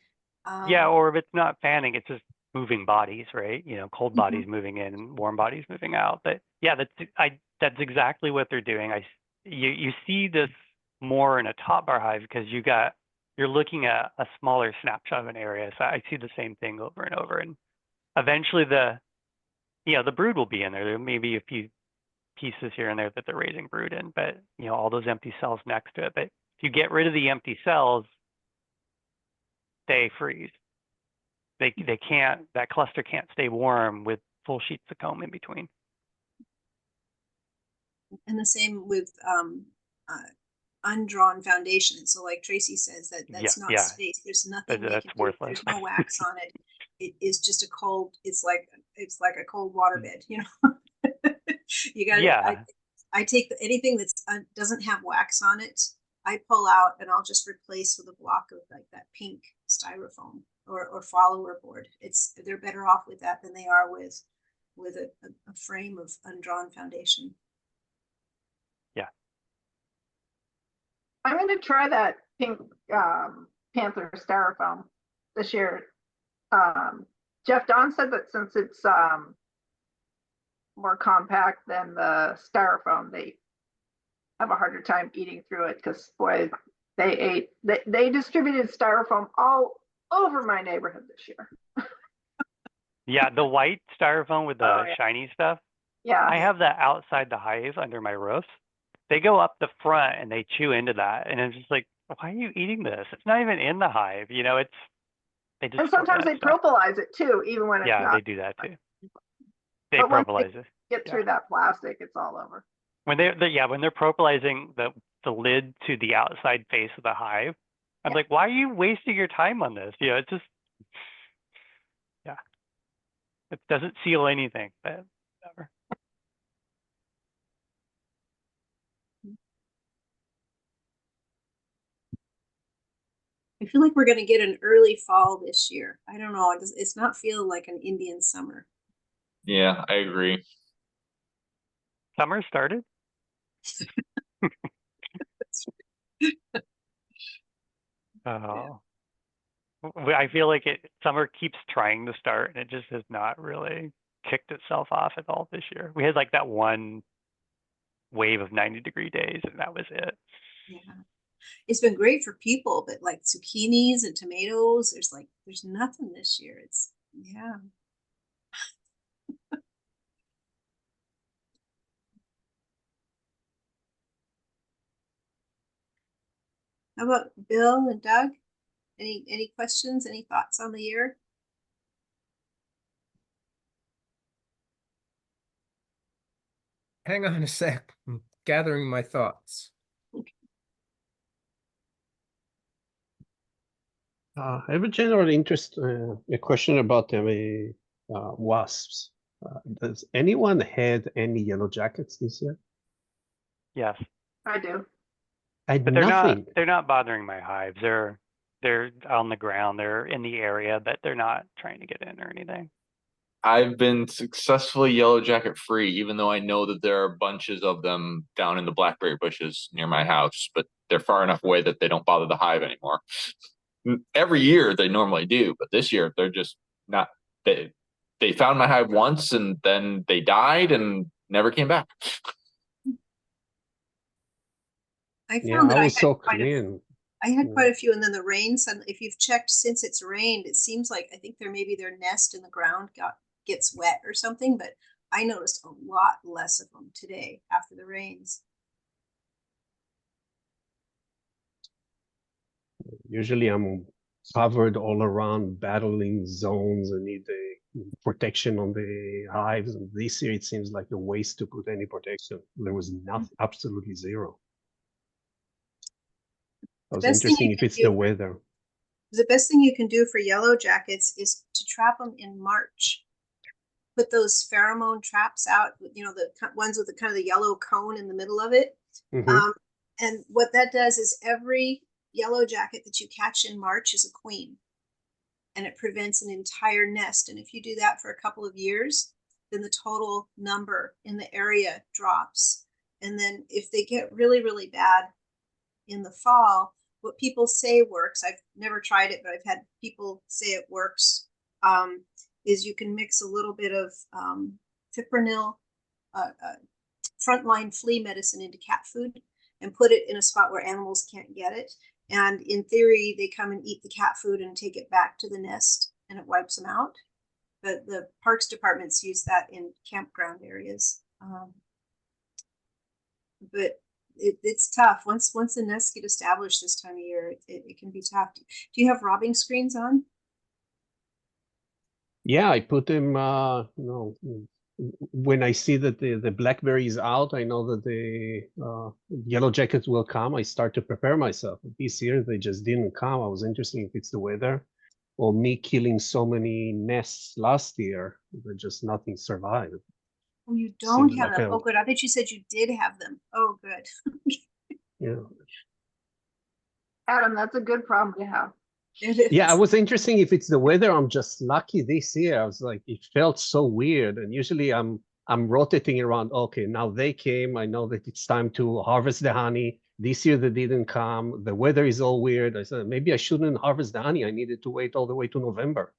Yeah, or if it's not fanning, it's just moving bodies, right? You know, cold bodies moving in and warm bodies moving out. But yeah, that's exactly what they're doing. You see this more in a top bar hive because you're looking at a smaller snapshot of an area. So I see the same thing over and over. And eventually the brood will be in there. There may be a few pieces here and there that they're raising brood in, but you know, all those empty cells next to it. But if you get rid of the empty cells, they freeze. They can't, that cluster can't stay warm with full sheets of comb in between. And the same with undrawn foundation. So like Tracy says, that's not yeah. space. There's nothing they That's can do. worthless. There's no wax on it. It is just a cold. It's like a cold waterbed. You know, you got to. Yeah. I take anything that's doesn't have wax on it. I pull out and I'll just replace with a block of like that pink styrofoam or follower board. They're better off with that than they are with a frame of undrawn foundation. Yeah. I'm going to try that pink Panther styrofoam this year. Jeff Don said that since it's more compact than the styrofoam, they have a harder time eating through it because boy, they distributed styrofoam all over my neighborhood this year. Yeah, the white styrofoam with the yeah. shiny stuff. Yeah. I have that outside the hive under my roof. They go up the front and they chew into that, and it's just like, why are you eating this? It's not even in the hive, you know. They just and sometimes they propolize it too, even when it's not. Yeah, they do that too. They but once propolize it. Get through that plastic, it's all over. When they're propolising the lid to the outside face of the hive, I'm like, why are you wasting your time on this? You know, it's just, yeah, it doesn't seal anything, but whatever. I feel like we're going to get an early fall this year. I don't know. It's not feeling like an Indian summer. Yeah, I agree. Summer started? Oh. I feel like summer keeps trying to start and it just has not really kicked itself off at all this year. We had like that one wave of 90-degree days and that was it. Yeah. It's been great for people, but like zucchinis and tomatoes, there's nothing this year. Yeah. How about Bill and Doug? Any questions? Any thoughts on the year? Hang on a sec. I'm gathering my thoughts. I have a general interest, a question about wasps. Does anyone had any yellow jackets this year? Yes. I do. But they're not bothering my hives. They're on the ground. They're in the area, but they're not trying to get in or anything. I've been successfully yellow jacket free, even though I know that there are bunches of them down in the blackberry bushes near my house, but they're far enough away that they don't bother the hive anymore. Every year they normally do, but this year they're just not. They found my hive once and then they died and never came back. I found that I had quite a few, and then the rain. If you've checked since it's rained, it seems like I think maybe their nest in the ground gets wet or something. But I noticed a lot less of them today after the rains. Usually I'm covered all around, battling zones and need the protection on the hives. And this year it seems like a waste to put any protection. There was nothing, absolutely zero. It was interesting if it's the weather. The best thing you can do for yellow jackets is to trap them in March. Put those pheromone traps out, you know, the ones with the kind of the yellow cone in the middle of it. Mm-hmm. And what that does is every yellow jacket that you catch in March is a queen. And it prevents an entire nest. And if you do that for a couple of years, then the total number in the area drops. And then if they get really, really bad in the fall, what people say works, I've never tried it, but I've had people say it works, is you can mix a little bit of fipronil, frontline flea medicine into cat food and put it in a spot where animals can't get it. And in theory, they come and eat the cat food and take it back to the nest and it wipes them out. But the parks departments use that in campground areas. But it's tough. Once the nests get established this time of year, it can be tough. Do you have robbing screens on? Yeah, I put them, when I see that the blackberry is out, I know that the yellow jackets will come. I start to prepare myself. This year they just didn't come. I was interested if it's the weather or me killing so many nests last year that just nothing survived. Oh, you don't Seems have like them. Oh, good. I thought you said you did have them. Oh, good. yeah. Adam, that's a good problem to have. It Yeah, I is. was interesting if it's the weather. I'm just lucky this year. I was like, it felt so weird. And usually I'm rotating around. Okay, now they came. I know that it's time to harvest the honey. This year they didn't come. The weather is all weird. I said maybe I shouldn't harvest the honey. I needed to wait all the way to November.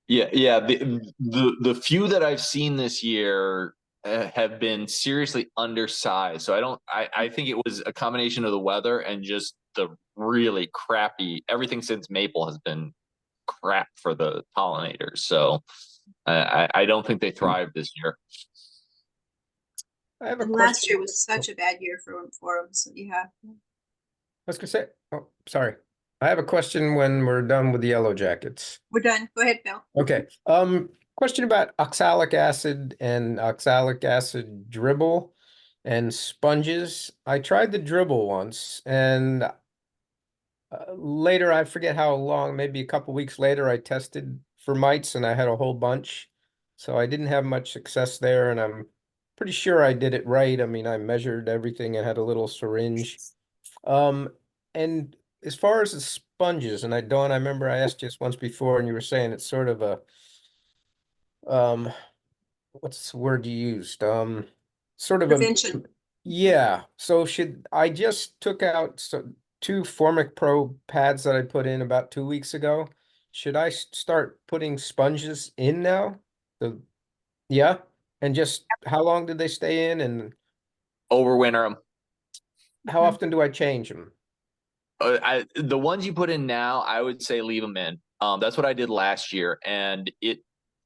Yeah. The few that I've seen this year have been seriously undersized. So I think it was a combination of the weather and just the really crappy, everything since maple has been crap for the pollinators. So I don't think they thrived this year. I have a And question. last year was such a bad year for them. So yeah. I was gonna say, oh, sorry. I have a question when we're done with the yellow jackets. We're done. Go ahead, Bill. Okay. Question about oxalic acid and oxalic acid dribble and sponges. I tried the dribble once, and later, I forget how long, maybe a couple weeks later, I tested for mites and I had a whole bunch. So I didn't have much success there, and I'm pretty sure I did it right. I mean, I measured everything and had a little syringe. And as far as the sponges, and Dawn, I remember I asked you this once before, and you were saying it's sort of a what's the word you used? Sort of a Prevention. yeah. So should I just took out two Formic Pro pads that I put in about 2 weeks ago? Should I start putting sponges in now? Yeah, and just how long did they stay in, and Overwinter them. how often do I change them? The ones you put in now, I would say leave them in. That's what I did last year, and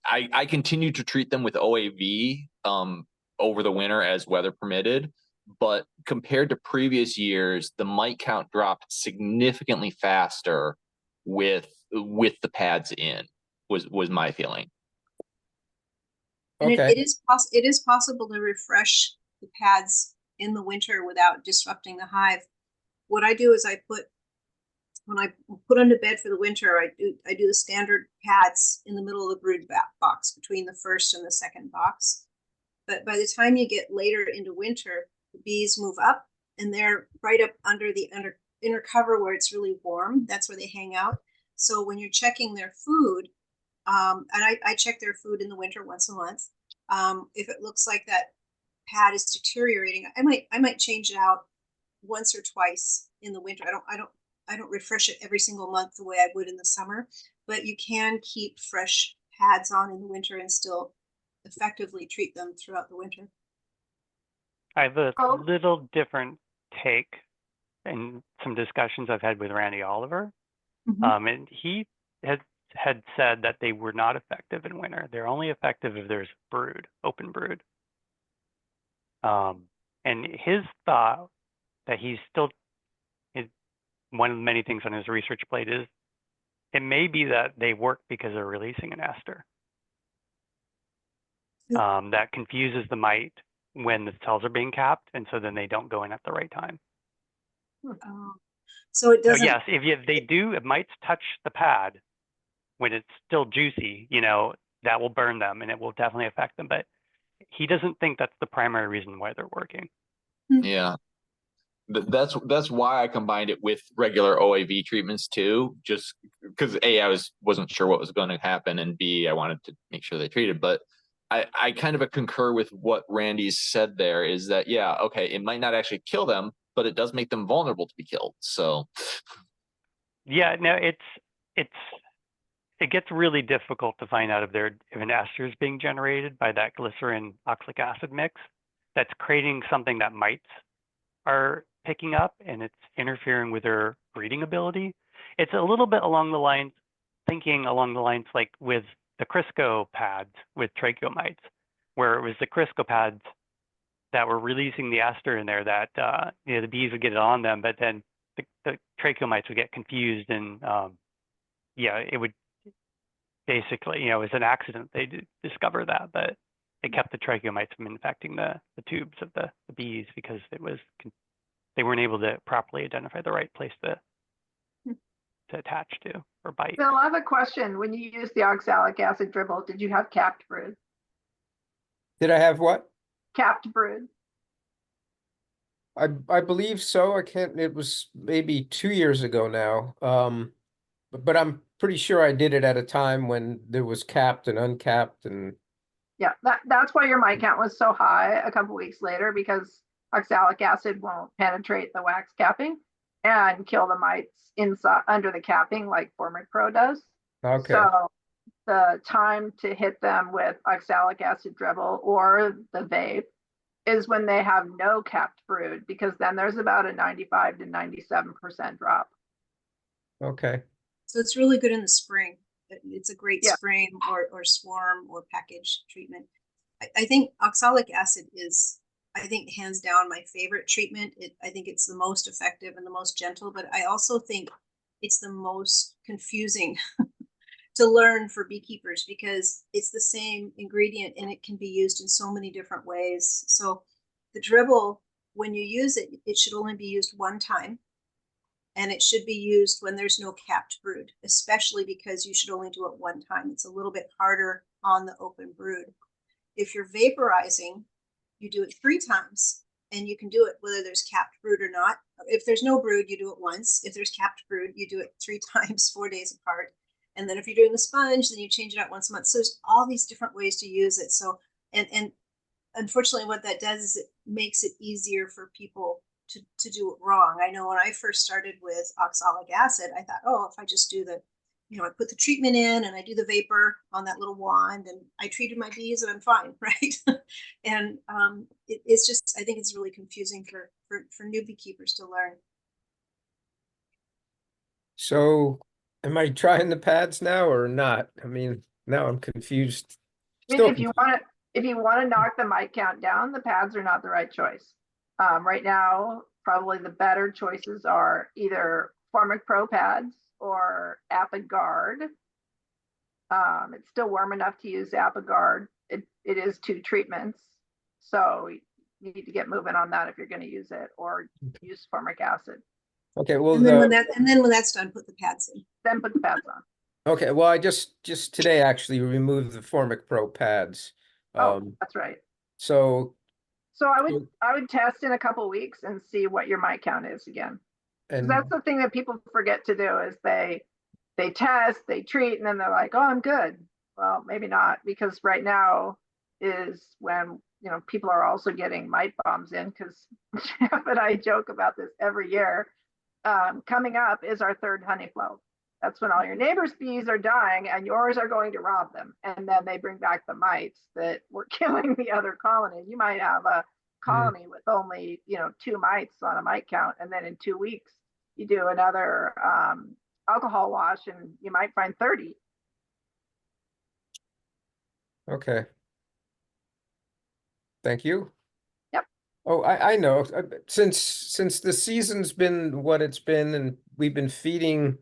I continue to treat them with OAV over the winter as weather permitted. But compared to previous years, the mite count dropped significantly faster with the pads in. Was my feeling. And Okay. it is possible to refresh the pads in the winter without disrupting the hive. What I do is when I put them to bed for the winter, I do the standard pads in the middle of the brood box between the first and the second box. But by the time you get later into winter, the bees move up and they're right up under the inner cover where it's really warm. That's where they hang out. So when you're checking their food, and I check their food in the winter once a month. If it looks like that pad is deteriorating, I might change it out once or twice in the winter. I don't refresh it every single month the way I would in the summer, but you can keep fresh pads on in the winter and still effectively treat them throughout the winter. I have a little different take in some discussions I've had with Randy Oliver. And he had said that they were not effective in winter. They're only effective if there's brood, open brood. And his thought that he's still, one of the many things on his research plate is, it may be that they work because they're releasing an ester. That confuses the mite when the cells are being capped, and so then they don't go in at the right time. So it doesn't. So yes, if mites touch the pad when it's still juicy, that will burn them and it will definitely affect them. But he doesn't think that's the primary reason why they're working. Yeah. That's why I combined it with regular OAV treatments too, just because A, I wasn't sure what was going to happen, and B, I wanted to make sure they treated. But I kind of concur with what Randy's said there, is that, yeah, okay, it might not actually kill them, but it does make them vulnerable to be killed. So yeah, no, it gets really difficult to find out if an ester is being generated by that glycerin oxalic acid mix that's creating something that mites are picking up, and it's interfering with their breeding ability. It's a little bit thinking along the lines like with the Crisco pads with tracheomites, where it was the Crisco pads that were releasing the ester in there that the bees would get it on them, but then the tracheomites would get confused, and it would basically, you know, it was an accident. They did discover that, but they kept the trichomites from infecting the tubes of the bees because they weren't able to properly identify the right place to attach to or bite. Bill, I have a question. When you use the oxalic acid dribble, did you have capped brood? Did I have what? Capped brood? I believe so. I can't, it was maybe 2 years ago now. But I'm pretty sure I did it at a time when there was capped and uncapped and Yeah, that's why your mite count was so high a couple weeks later, because oxalic acid won't penetrate the wax capping and kill the mites inside under the capping like Formic Pro does. okay. So the time to hit them with oxalic acid dribble or the vape is when they have no capped brood, because then there's about a 95 to 97% drop. Okay. So it's really good in the spring. It's a great Yeah. spring or swarm or package treatment. I think oxalic acid is, I think, hands down my favorite treatment. I think it's the most effective and the most gentle, but I also think it's the most confusing to learn for beekeepers because it's the same ingredient and it can be used in so many different ways. So the dribble, when you use it, it should only be used one time. And it should be used when there's no capped brood, especially because you should only do it one time. It's a little bit harder on the open brood. If you're vaporizing, you do it 3 times, and you can do it whether there's capped brood or not. If there's no brood, you do it once. If there's capped brood, you do it 3 times, 4 days apart. And then if you're doing the sponge, then you change it out once a month. So there's all these different ways to use it. So, and unfortunately what that does is it makes it easier for people to do it wrong. I know when I first started with oxalic acid, I thought, oh, if I just do the, I put the treatment in and I do the vapor on that little wand and I treated my bees and I'm fine, right? And it's just, I think it's really confusing for new beekeepers to learn. So am I trying the pads now or not? I mean, now I'm confused. I Still mean, if you want to knock the mite count down, the pads are not the right choice. Right now, probably the better choices are either Formic Pro pads or Apigard. It's still warm enough to use Apigard. It is 2 treatments, so you need to get moving on that if you're going to use it, or use formic acid. Okay, well, and then when that's done, put the pads in. Then put the pads on. okay, well, I just today actually removed the Formic Pro pads. That's right. So I would test in a couple weeks and see what your mite count is again. and That's the thing that people forget to do is they test, they treat, and then they're like, oh, I'm good. Well, maybe not, because right now is when people are also getting mite bombs in, because Jeff and I joke about this every year. Coming up is our 3rd honey flow. That's when all your neighbors' bees are dying and yours are going to rob them. And then they bring back the mites that were killing the other colony. You might have a colony with only, 2 mites on a mite count. And then in 2 weeks, you do another alcohol wash and you might find 30. okay. Thank you. Yep. Oh, I know. Since the season's been what it's been and we've been feeding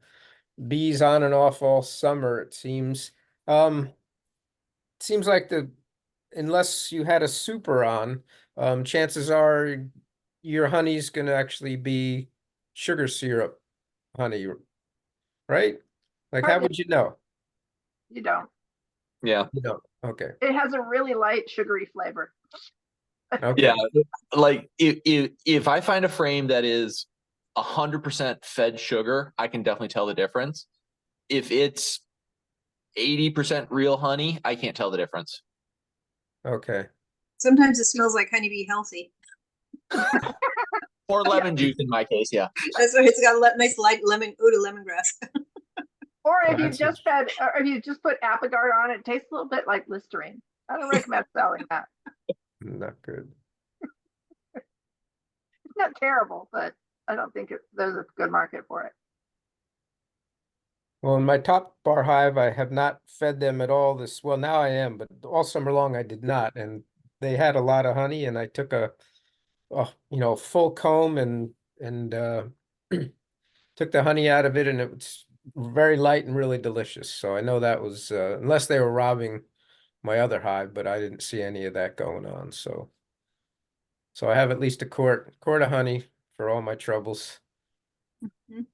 bees on and off all summer, it seems. Seems like unless you had a super on, chances are your honey's gonna actually be sugar syrup honey, right? Like, how would you know? You don't. Yeah. You don't. Okay. It has a really light sugary flavor. Okay. Yeah. Like if I find a frame that is 100% fed sugar, I can definitely tell the difference. If it's 80% real honey, I can't tell the difference. Okay. Sometimes it smells like honeybee healthy. Or lemon juice in my case, yeah. That's why it's got a nice light lemon, eau de lemongrass. Or if you That's just or if you just put Apigard on, it tastes a little bit like Listerine. I don't recommend selling that. Not good. It's not terrible, but I don't think there's a good market for it. Well, in my top bar hive, I have not fed them at all well, now I am, but all summer long I did not. And they had a lot of honey and I took a full comb and took the honey out of it and very light and really delicious. So I know that was, unless they were robbing my other hive, but I didn't see any of that going on. So I have at least a quart of honey for all my troubles. Mhm.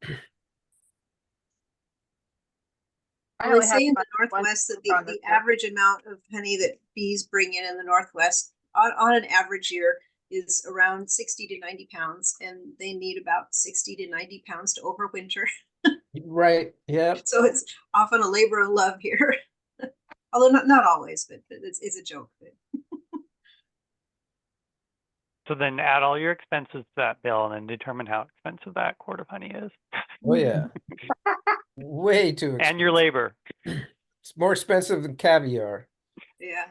I Well, only they had say in my the one Northwest that on the this trip. average amount of honey that bees bring in the Northwest on an average year is around 60 to 90 pounds, and they need about 60 to 90 pounds to overwinter. Right. Yeah. So it's often a labor of love here. Although not always, but it's a joke. So then add all your expenses to that bill and then determine how expensive that quart of honey is. Oh yeah. Way too expensive. And your labor. It's more expensive than caviar. Yeah.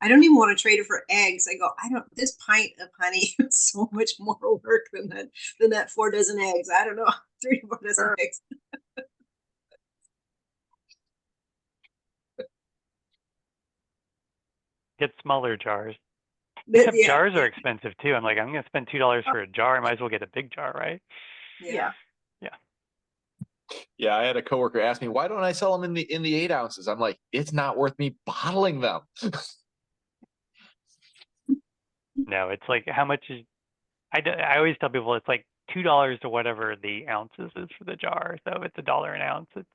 I don't even want to trade it for eggs. I go, this pint of honey is so much more work than that 4 dozen eggs. I don't know, 3 to 4 dozen Sure. eggs. Get smaller jars. But yeah, Jars are expensive too. I'm like, I'm gonna spend $2 for a jar. I might as well get a big jar, right? yeah. Yeah, I had a coworker ask me, why don't I sell them in the 8 ounces? I'm like, it's not worth me bottling them. No, it's like how much is I always tell people it's like $2 to whatever the ounces is for the jar. So if it's $1 an ounce, it's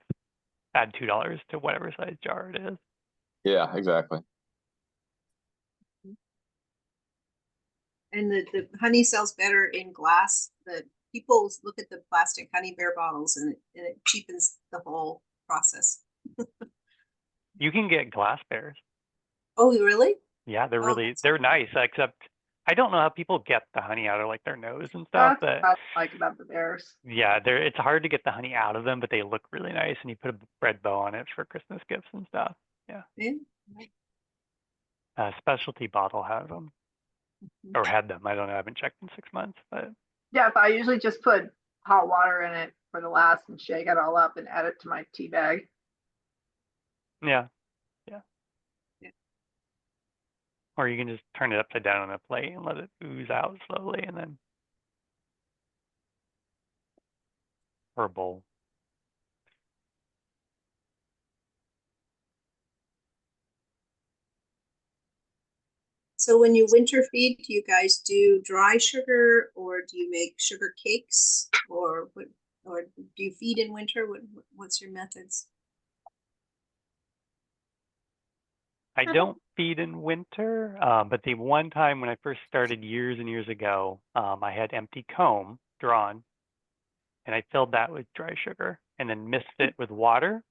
add $2 to whatever size jar it is. Yeah, exactly. And the honey sells better in glass. The people look at the plastic honey bear bottles and it cheapens the whole process. You can get glass bears. Oh, really? Yeah, Oh, they're nice, except I don't know how people get the honey out of like their nose and stuff, That's but what I like about the bears. yeah, it's hard to get the honey out of them, but they look really nice and you put a bread bow on it for Christmas gifts and stuff. Yeah. Yeah. Specialty bottle has them or had them. I don't know. I haven't checked in 6 months, but Yeah, but I usually just put hot water in it for the last and shake it all up and add it to my tea bag. yeah. Yeah. Or you can just turn it upside down on a plate and let it ooze out slowly and then or a bowl. So when you winter feed, do you guys do dry sugar or do you make sugar cakes or what? Or do you feed in winter? What's your methods? I don't feed in winter, but the one time when I first started years and years ago, I had empty comb drawn and I filled that with dry sugar and then mixed it with water.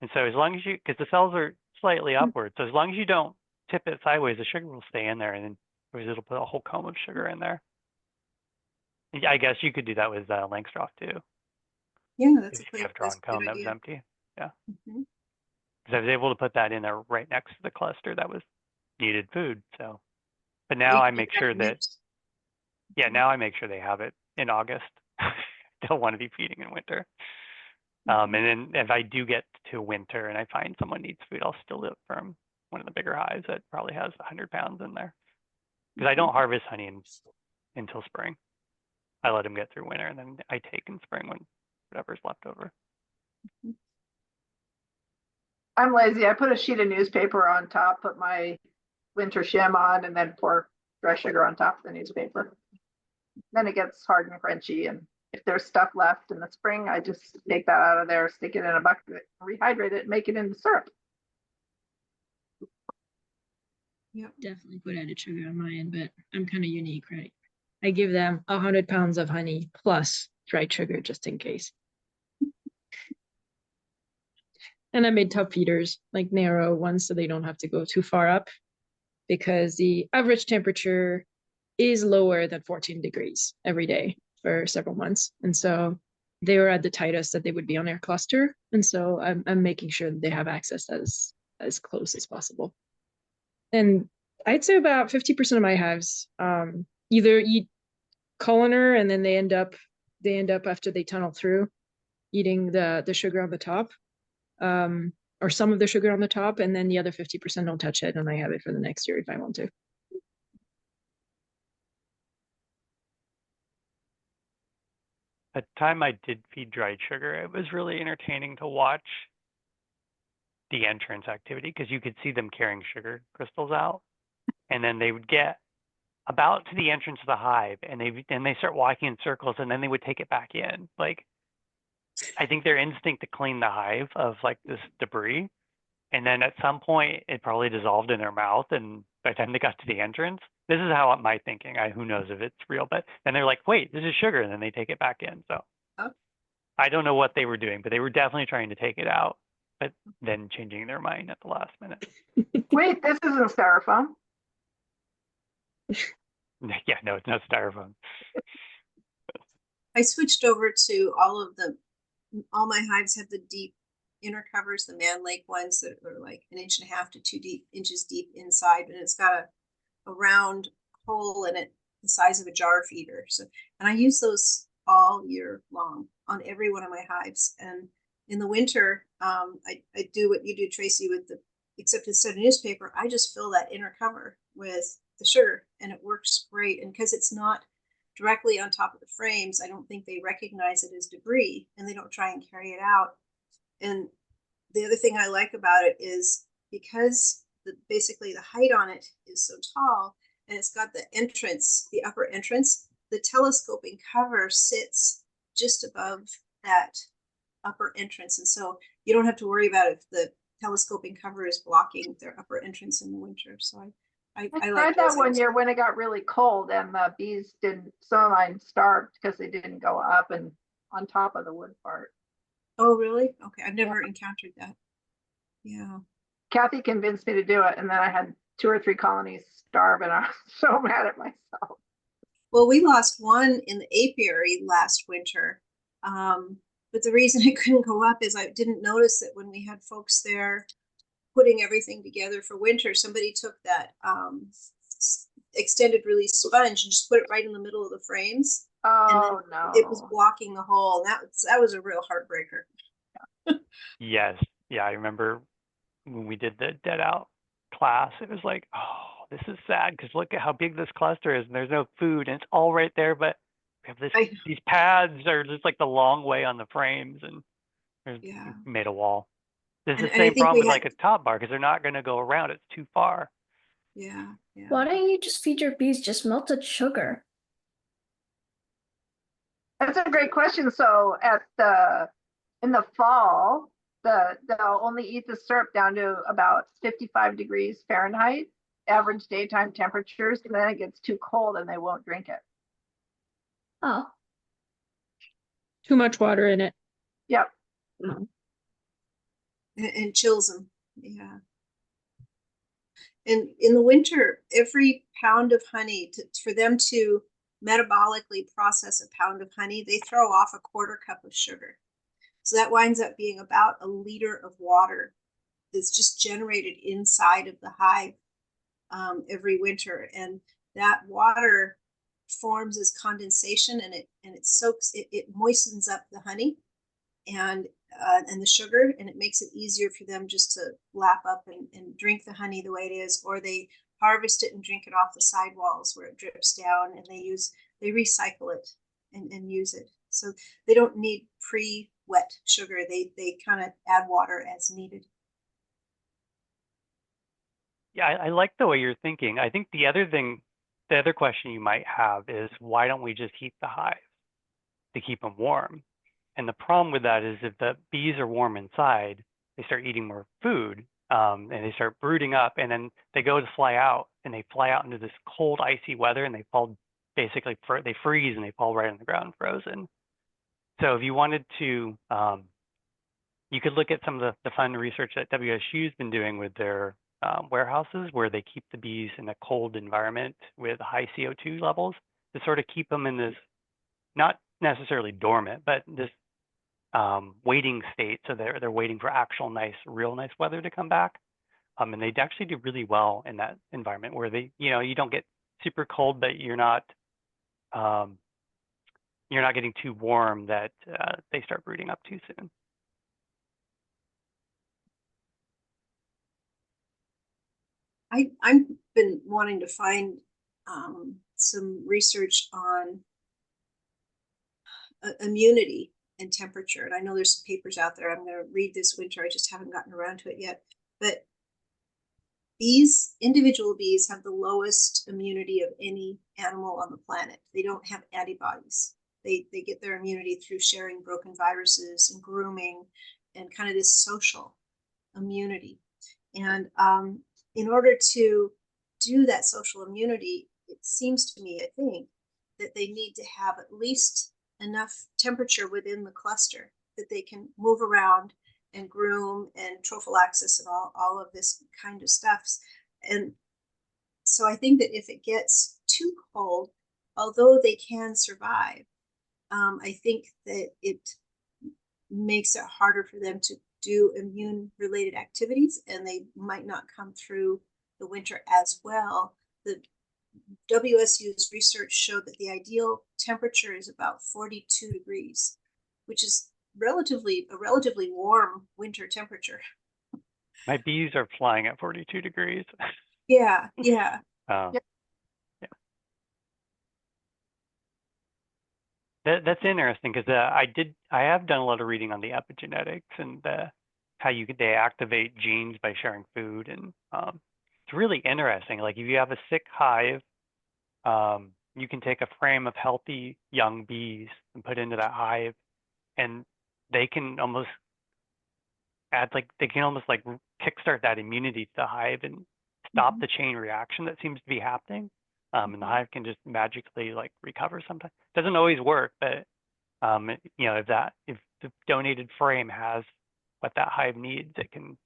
And so as long as because the cells are slightly upward, so as long as you don't tip it sideways, the sugar will stay in there and then it'll put a whole comb of sugar in there. I guess you could do that with Langstroth too. Yeah, that's If a you have good drawn comb that was idea. empty. Yeah. Mhm. Because I was able to put that in there right next to the cluster that was needed food. So, but You now I can make get sure that, mixed. yeah, now I make sure they have it in August. Don't want to be feeding in winter. And then if I do get to winter and I find someone needs food, I'll steal it from one of the bigger hives that probably has 100 pounds in there. Because I don't harvest honey until spring. I let them get through winter and then I take in spring when whatever's left over. I'm lazy. I put a sheet of newspaper on top, put my winter shim on, and then pour dry sugar on top of the newspaper. Then it gets hard and crunchy. And if there's stuff left in the spring, I just take that out of there, stick it in a bucket, rehydrate it, make it into syrup. Yep. Definitely put added sugar on my end, but I'm kind of unique, right? I give them 100 pounds of honey plus dried sugar just in case. And I made top feeders, like narrow ones, so they don't have to go too far up because the average temperature is lower than 14 degrees every day for several months. And so they were at the tightest that they would be on their cluster. And so I'm making sure that they have access as close as possible. And I'd say about 50% of my hives either eat colony and then they end up after they tunnel through eating the sugar on the top, or some of the sugar on the top, and then the other 50% don't touch it, and I have it for the next year if I want to. the time I did feed dried sugar, it was really entertaining to watch the entrance activity because you could see them carrying sugar crystals out, and then they would get about to the entrance of the hive, and they start walking in circles, and then they would take it back in. Like, I think their instinct to clean the hive of like this debris, and then at some point it probably dissolved in their mouth, and by the time they got to the entrance, this is how my thinking. Who knows if it's real, but then they're like, wait, this is sugar, and then they take it back in. So Oh. I don't know what they were doing, but they were definitely trying to take it out, but then changing their mind at the last minute. Wait, this isn't styrofoam. Yeah, no, it's not styrofoam. I switched over to all my hives have the deep inner covers, the Man Lake ones that are like 1.5 to 2 inches deep inside, and it's got a round hole in it the size of a jar feeder. So, and I use those all year long on every one of my hives. And in the winter, I do what you do, Tracy, except instead of newspaper, I just fill that inner cover with the sugar, and it works great. And because it's not directly on top of the frames, I don't think they recognize it as debris, and they don't try and carry it out. And the other thing I like about it is because basically the height on it is so tall, and it's got the entrance, the upper entrance, the telescoping cover sits just above that upper entrance. And so you don't have to worry about if the telescoping cover is blocking their upper entrance in the winter. So I I like tried that those. one year when it got really cold and the bees some of mine starved because they didn't go up and on top of the wood part. Oh, really? Okay. I've never encountered that. Yeah. Kathy convinced me to do it, and then I had 2 or 3 colonies starve, and I was so mad at myself. Well, we lost one in the apiary last winter. But the reason I couldn't go up is I didn't notice that when we had folks there putting everything together for winter, somebody took that extended release sponge and just put it right in the middle of the frames. Oh no! It was blocking the hole. And that was a real heartbreaker. Yes, yeah, I remember when we did the dead out class. It was like, oh, this is sad because look at how big this cluster is, and there's no food, and it's all right there, but we have these pads are just like the long way on the frames, and there's made a wall. This is the same problem with like a top bar because they're not going to go around. It's too far. Yeah. Why don't you just feed your bees just melted sugar? That's a great question. So in the fall, they'll only eat the syrup down to about 55 degrees Fahrenheit, average daytime temperatures, and then it gets too cold and they won't drink it. Oh. Too much water in it. Yep. And chills them. Yeah. And in the winter, every pound of honey, for them to metabolically process a pound of honey, they throw off a 1/4 cup of sugar. So that winds up being about 1 liter of water that's just generated inside of the hive every winter. And that water forms as condensation, and it soaks, it moistens up the honey and the sugar, and it makes it easier for them just to lap up and drink the honey the way it is, or they harvest it and drink it off the sidewalls where it drips down, and they recycle it and use it. So they don't need pre-wet sugar. They kind of add water as needed. Yeah, I like the way you're thinking. I think the other question you might have is why don't we just heat the hive to keep them warm? And the problem with that is if the bees are warm inside, they start eating more food and they start brooding up, and then they go to fly out, and they fly out into this cold, icy weather, and they fall basically, they freeze and they fall right on the ground frozen. So if you wanted to, you could look at some of the fun research that WSU's been doing with their warehouses, where they keep the bees in a cold environment with high CO2 levels to sort of keep them in this, not necessarily dormant, but this waiting state. So they're waiting for actual real nice weather to come back. And they actually do really well in that environment where you don't get super cold, but you're not getting too warm that they start brooding up too soon. I've been wanting to find some research on immunity and temperature. And I know there's some papers out there I'm going to read this winter. I just haven't gotten around to it yet. But individual bees have the lowest immunity of any animal on the planet. They don't have antibodies. They get their immunity through sharing broken viruses and grooming and kind of this social immunity. And in order to do that social immunity, it seems to me, I think, that they need to have at least enough temperature within the cluster that they can move around and groom and trophallaxis and all of this kind of stuffs. And so I think that if it gets too cold, although they can survive, I think that it makes it harder for them to do immune related activities, and they might not come through the winter as well. The WSU's research showed that the ideal temperature is about 42 degrees, which is a relatively warm winter temperature. My bees are flying at 42 degrees. Yeah. That's interesting because I have done a lot of reading on the epigenetics and how they activate genes by sharing food, and it's really interesting. Like if you have a sick hive, you can take a frame of healthy young bees and put into that hive, and they can almost kickstart that immunity to the hive and stop the chain reaction that seems to be happening. And the hive can just magically like recover sometimes. Doesn't always work, but if the donated frame has what that hive needs, it can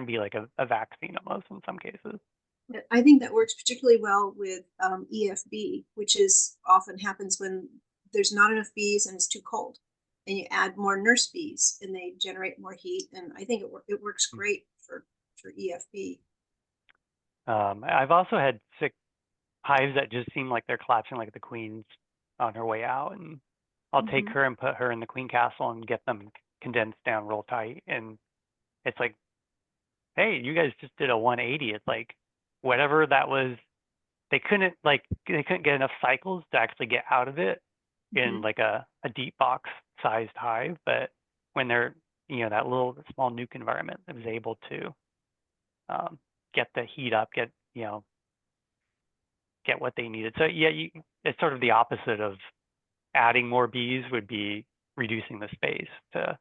be like a vaccine almost in some cases. I think that works particularly well with EFB, which often happens when there's not enough bees and it's too cold, and you add more nurse bees and they generate more heat. And I think it works great for EFB. I've also had sick hives that just seem like they're collapsing, like the queen's on her way out, and I'll take her and put her in the queen castle and get them condensed down real tight. And it's like, hey, you guys just did a 180. It's like whatever that was, they couldn't get enough cycles to actually get out of it in like a deep box sized hive. But when they're that little small nuke environment, it was able to get the heat up, get what they needed. So yeah, it's sort of the opposite of adding more bees would be reducing the space to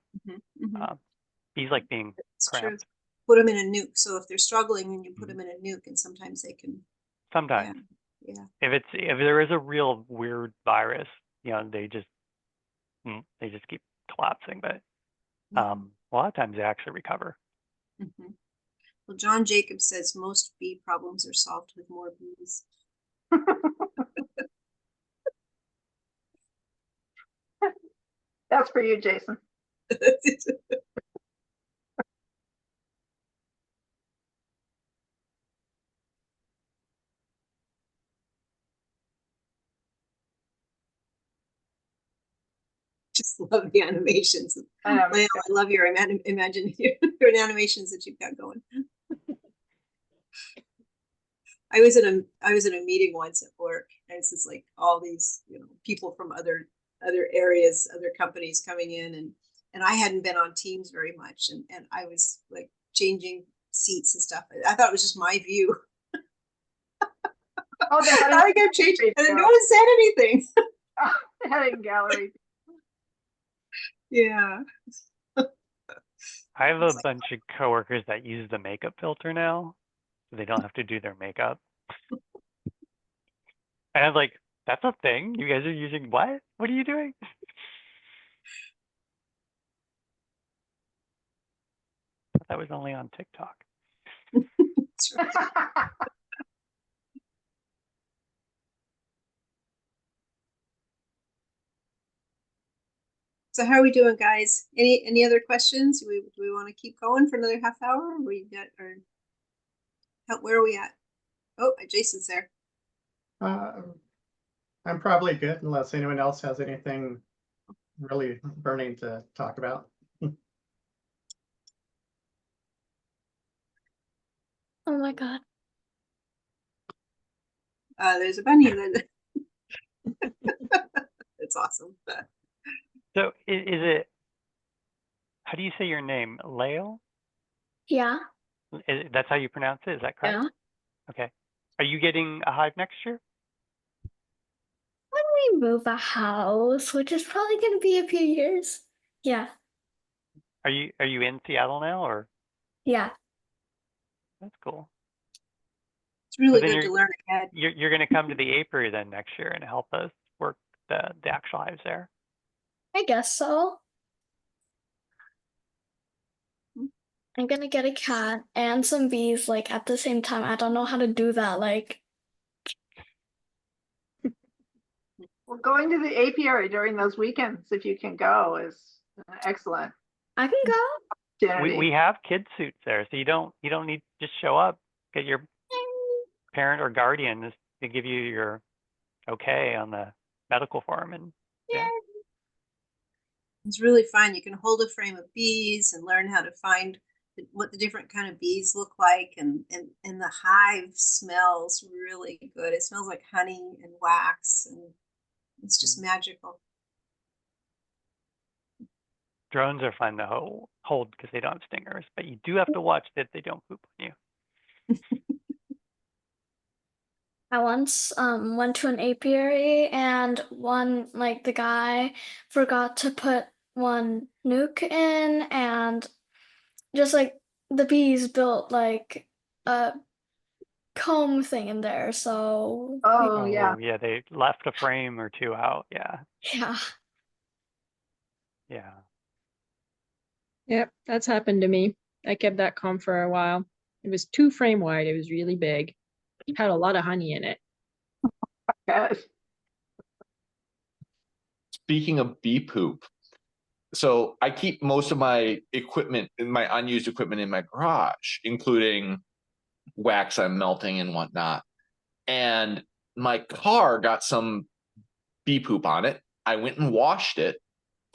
bees like being cramped. Put them in a nuke. So if they're struggling, then you put them in a nuke, and sometimes they can. Sometimes, yeah. If there is a real weird virus, they just keep collapsing. But a lot of times they actually recover. Well, John Jacobs says most bee problems are solved with more bees. That's for you, Jason. Just love the animations. I love your animations that you've got going. I was in a meeting once at work, and it's just like all these people from other areas, other companies coming in, and I hadn't been on Teams very much, and I was like changing seats and stuff. I thought it was just my view. Oh, I kept changing, and no one said anything. They had it in gallery. Yeah. I have a bunch of coworkers that use the makeup filter now, so they don't have to do their makeup. And I was like, that's a thing? You guys are using what? What are you doing? That was only on TikTok. So how are we doing, guys? Any other questions? Do we want to keep going for another half hour? Where are we at? Oh, Jason's there. I'm probably good unless anyone else has anything really burning to talk about. Oh my God. There's a bunny. It's awesome. So is it, how do you say your name? Leo? Yeah. That's how you pronounce it? Is that correct? Yeah. Okay. Are you getting a hive next year? When we move a house, which is probably going to be a few years. Yeah. Are you in Seattle now, or? Yeah. That's cool. It's really then good to learn ahead. You're going to come to the apiary then next year and help us work the actual hives there. I guess so. I'm gonna get a cat and some bees like at the same time. I don't know how to do that. Like, Well, going to the apiary during those weekends, if you can go, is excellent I can go. opportunity. We have kid suits there, so you don't need to just show up. Get your parent or guardian to give you your okay on the medical form, and yeah. It's really fun. You can hold a frame of bees and learn how to find what the different kind of bees look like, and the hive smells really good. It smells like honey and wax, and it's just magical. Drones are fun to hold because they don't have stingers, but you do have to watch that they don't poop on you. I once went to an apiary and the guy forgot to put one nuke in, and just like the bees built like a comb thing in there. So Oh yeah. Yeah, they left a frame or two out. Yeah. yeah. Yeah. Yep, that's happened to me. I kept that comb for a while. It was 2 frame wide. It was really big. It had a lot of honey in it. Yes. Speaking of bee poop, so I keep most of my equipment, my unused equipment in my garage, including wax I'm melting and whatnot. And my car got some bee poop on it. I went and washed it,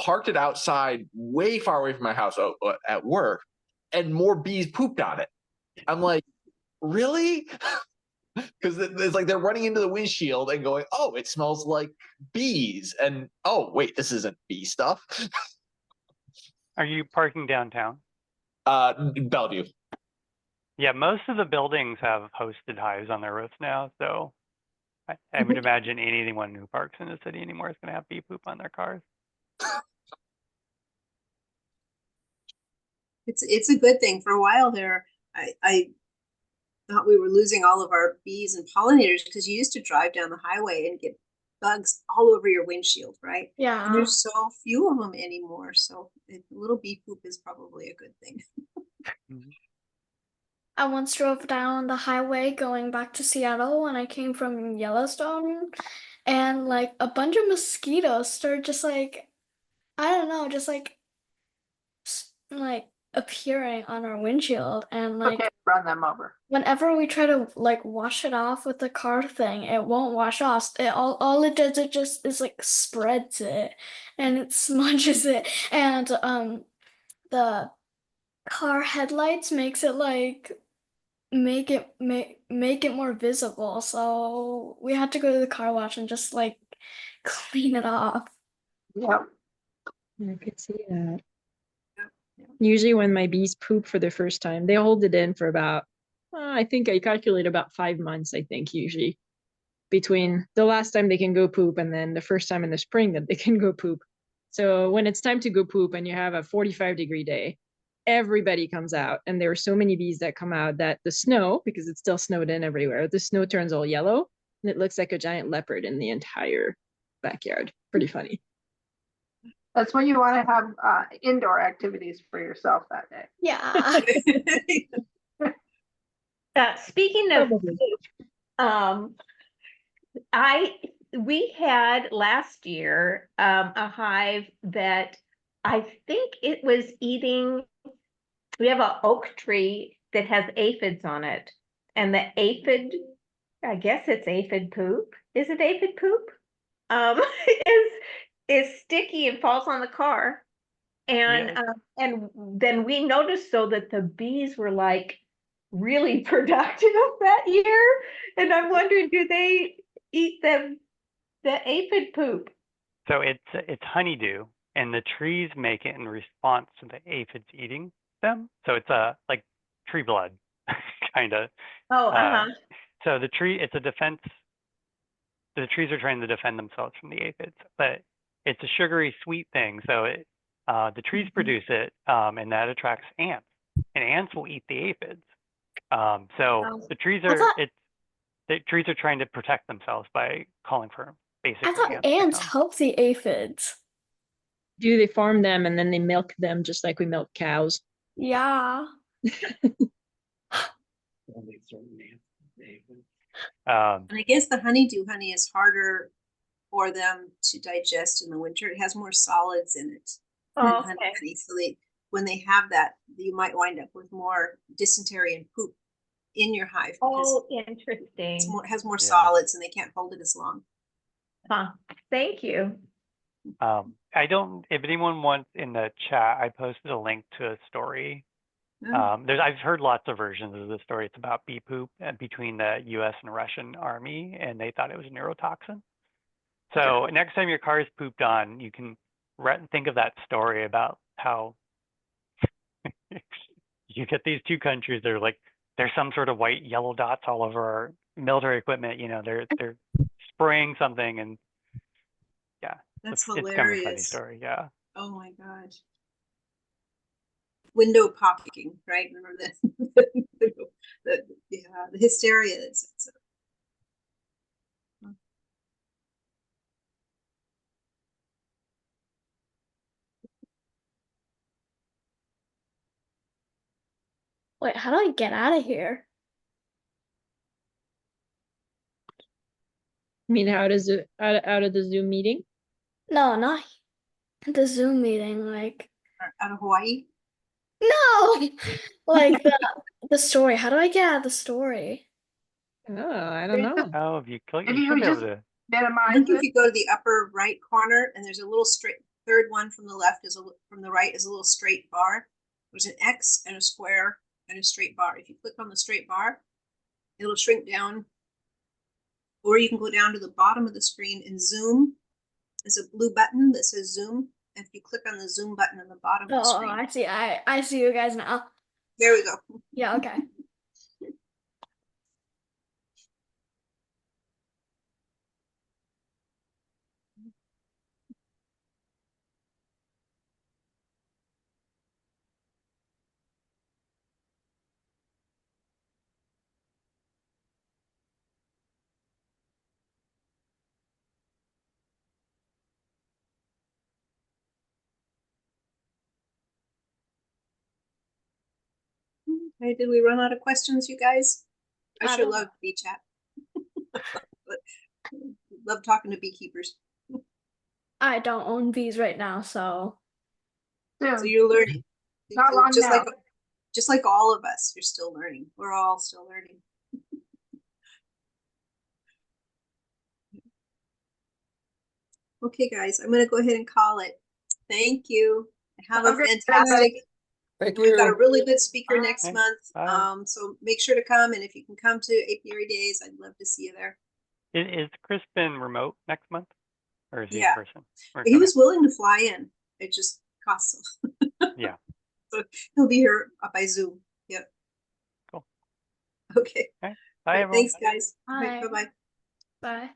parked it outside way far away from my house at work, and more bees pooped on it. I'm like, really? Because it's like they're running into the windshield and going, oh, it smells like bees. And oh, wait, this isn't bee stuff. Are you parking downtown? Bellevue. Yeah, most of the buildings have hosted hives on their roofs now, so I would imagine anyone who parks in the city anymore is going to have bee poop on their cars. It's a good thing. For a while there, I thought we were losing all of our bees and pollinators, because you used to drive down the highway and get bugs all over your windshield, right? Yeah. And there's so few of them anymore. So a little bee poop is probably a good thing. I once drove down the highway going back to Seattle when I came from Yellowstone, and like a bunch of mosquitoes started just like, I don't know, just like appearing on our windshield, and like Okay, run them over. whenever we try to like wash it off with the car thing, it won't wash off. All it does, it just is like spreads it and it smudges it, and the car headlights makes it like make it more visible. So we had to go to the car wash and just like clean it off. Yep. I could see that. Usually when my bees poop for the first time, they hold it in for about, I think I calculate about 5 months, I think, usually, between the last time they can go poop and then the first time in the spring that they can go poop. So when it's time to go poop and you have a 45-degree day, everybody comes out, and there are so many bees that come out that the snow, because it's still snowed in everywhere, the snow turns all yellow and it looks like a giant leopard in the entire backyard. Pretty funny. That's when you want to have indoor activities for yourself that day. Yeah. Speaking of poop, we had last year a hive that I think it was eating. We have an oak tree that has aphids on it, and the aphid, I guess it's aphid poop. Is it aphid poop? Is sticky and falls on the car, and Yeah. and then we noticed so that the bees were like really productive that year, and I'm wondering, do they eat the aphid poop? So it's honeydew, and the trees make it in response to the aphids eating them. So it's like tree blood, kind of. Oh, uh-huh. So it's a defense. The trees are trying to defend themselves from the aphids, but it's a sugary sweet thing. So the trees produce it, and that attracts ants, and ants will eat the aphids. So the trees the trees are trying to protect themselves by calling for basically I thought ants to ants come. help the aphids. Do they farm them and then they milk them just like we milk cows? Yeah. And I guess the honeydew honey is harder for them to digest in the winter. It has more solids in it than Oh, honey okay. honey. So when they have that, you might wind up with more dysentery and poop in your hive because Oh, it interesting. has more Yeah. solids and they can't hold it as long. Huh. Thank you. If anyone wants in the chat, I posted a link to a story. I've heard lots of versions of the story. It's about bee poop between the US and Russian army, and they thought it was a neurotoxin. So next time your car is pooped on, you can think of that story about how you get these two countries, they're like, there's some sort of white, yellow dots all over our military equipment, they're spraying something, and yeah. That's It's kind of a funny hilarious. story, yeah. Oh my God. Window popping, right? Remember that? The hysteria that sets up. Wait, how do I get out of here? I mean, how does it out of the Zoom meeting? No, not the Zoom meeting, like Out of Hawaii? no, like the story. How do I get out of the story? Oh, I don't know. Oh, if you click, Maybe you you should be able just to. I minimize think if it. you go to the upper right corner and there's a little straight, third one from the left from the right is a little straight bar. There's an X and a square and a straight bar. If you click on the straight bar, it'll shrink down. Or you can go down to the bottom of the screen and zoom. There's a blue button that says zoom. And if you click on the zoom button on the bottom of the Oh, screen, I see. I see you guys now. there we go. Yeah, okay. Okay, did we run out of questions, you guys? I I sure don't love bee chat. Love talking to beekeepers. I don't own bees right now, so So Soon. you're learning. Not long now. Just like all of us, you're still learning. We're all still learning. Okay, guys, I'm gonna go ahead and call it. Thank you. Have a Okay, fantastic. Thank We've got a you. really good speaker next Thanks. month. Bye. So make sure to come, and if you can come to Apiary Days, I'd love to see you there. Is Chris been remote next month, or is he in Yeah. person? But he was willing to fly in. It just costs. Yeah. So he'll be here by Zoom. Yep. Cool. Okay. Okay. All Bye, right, everyone. thanks, guys. Bye. Bye bye. bye.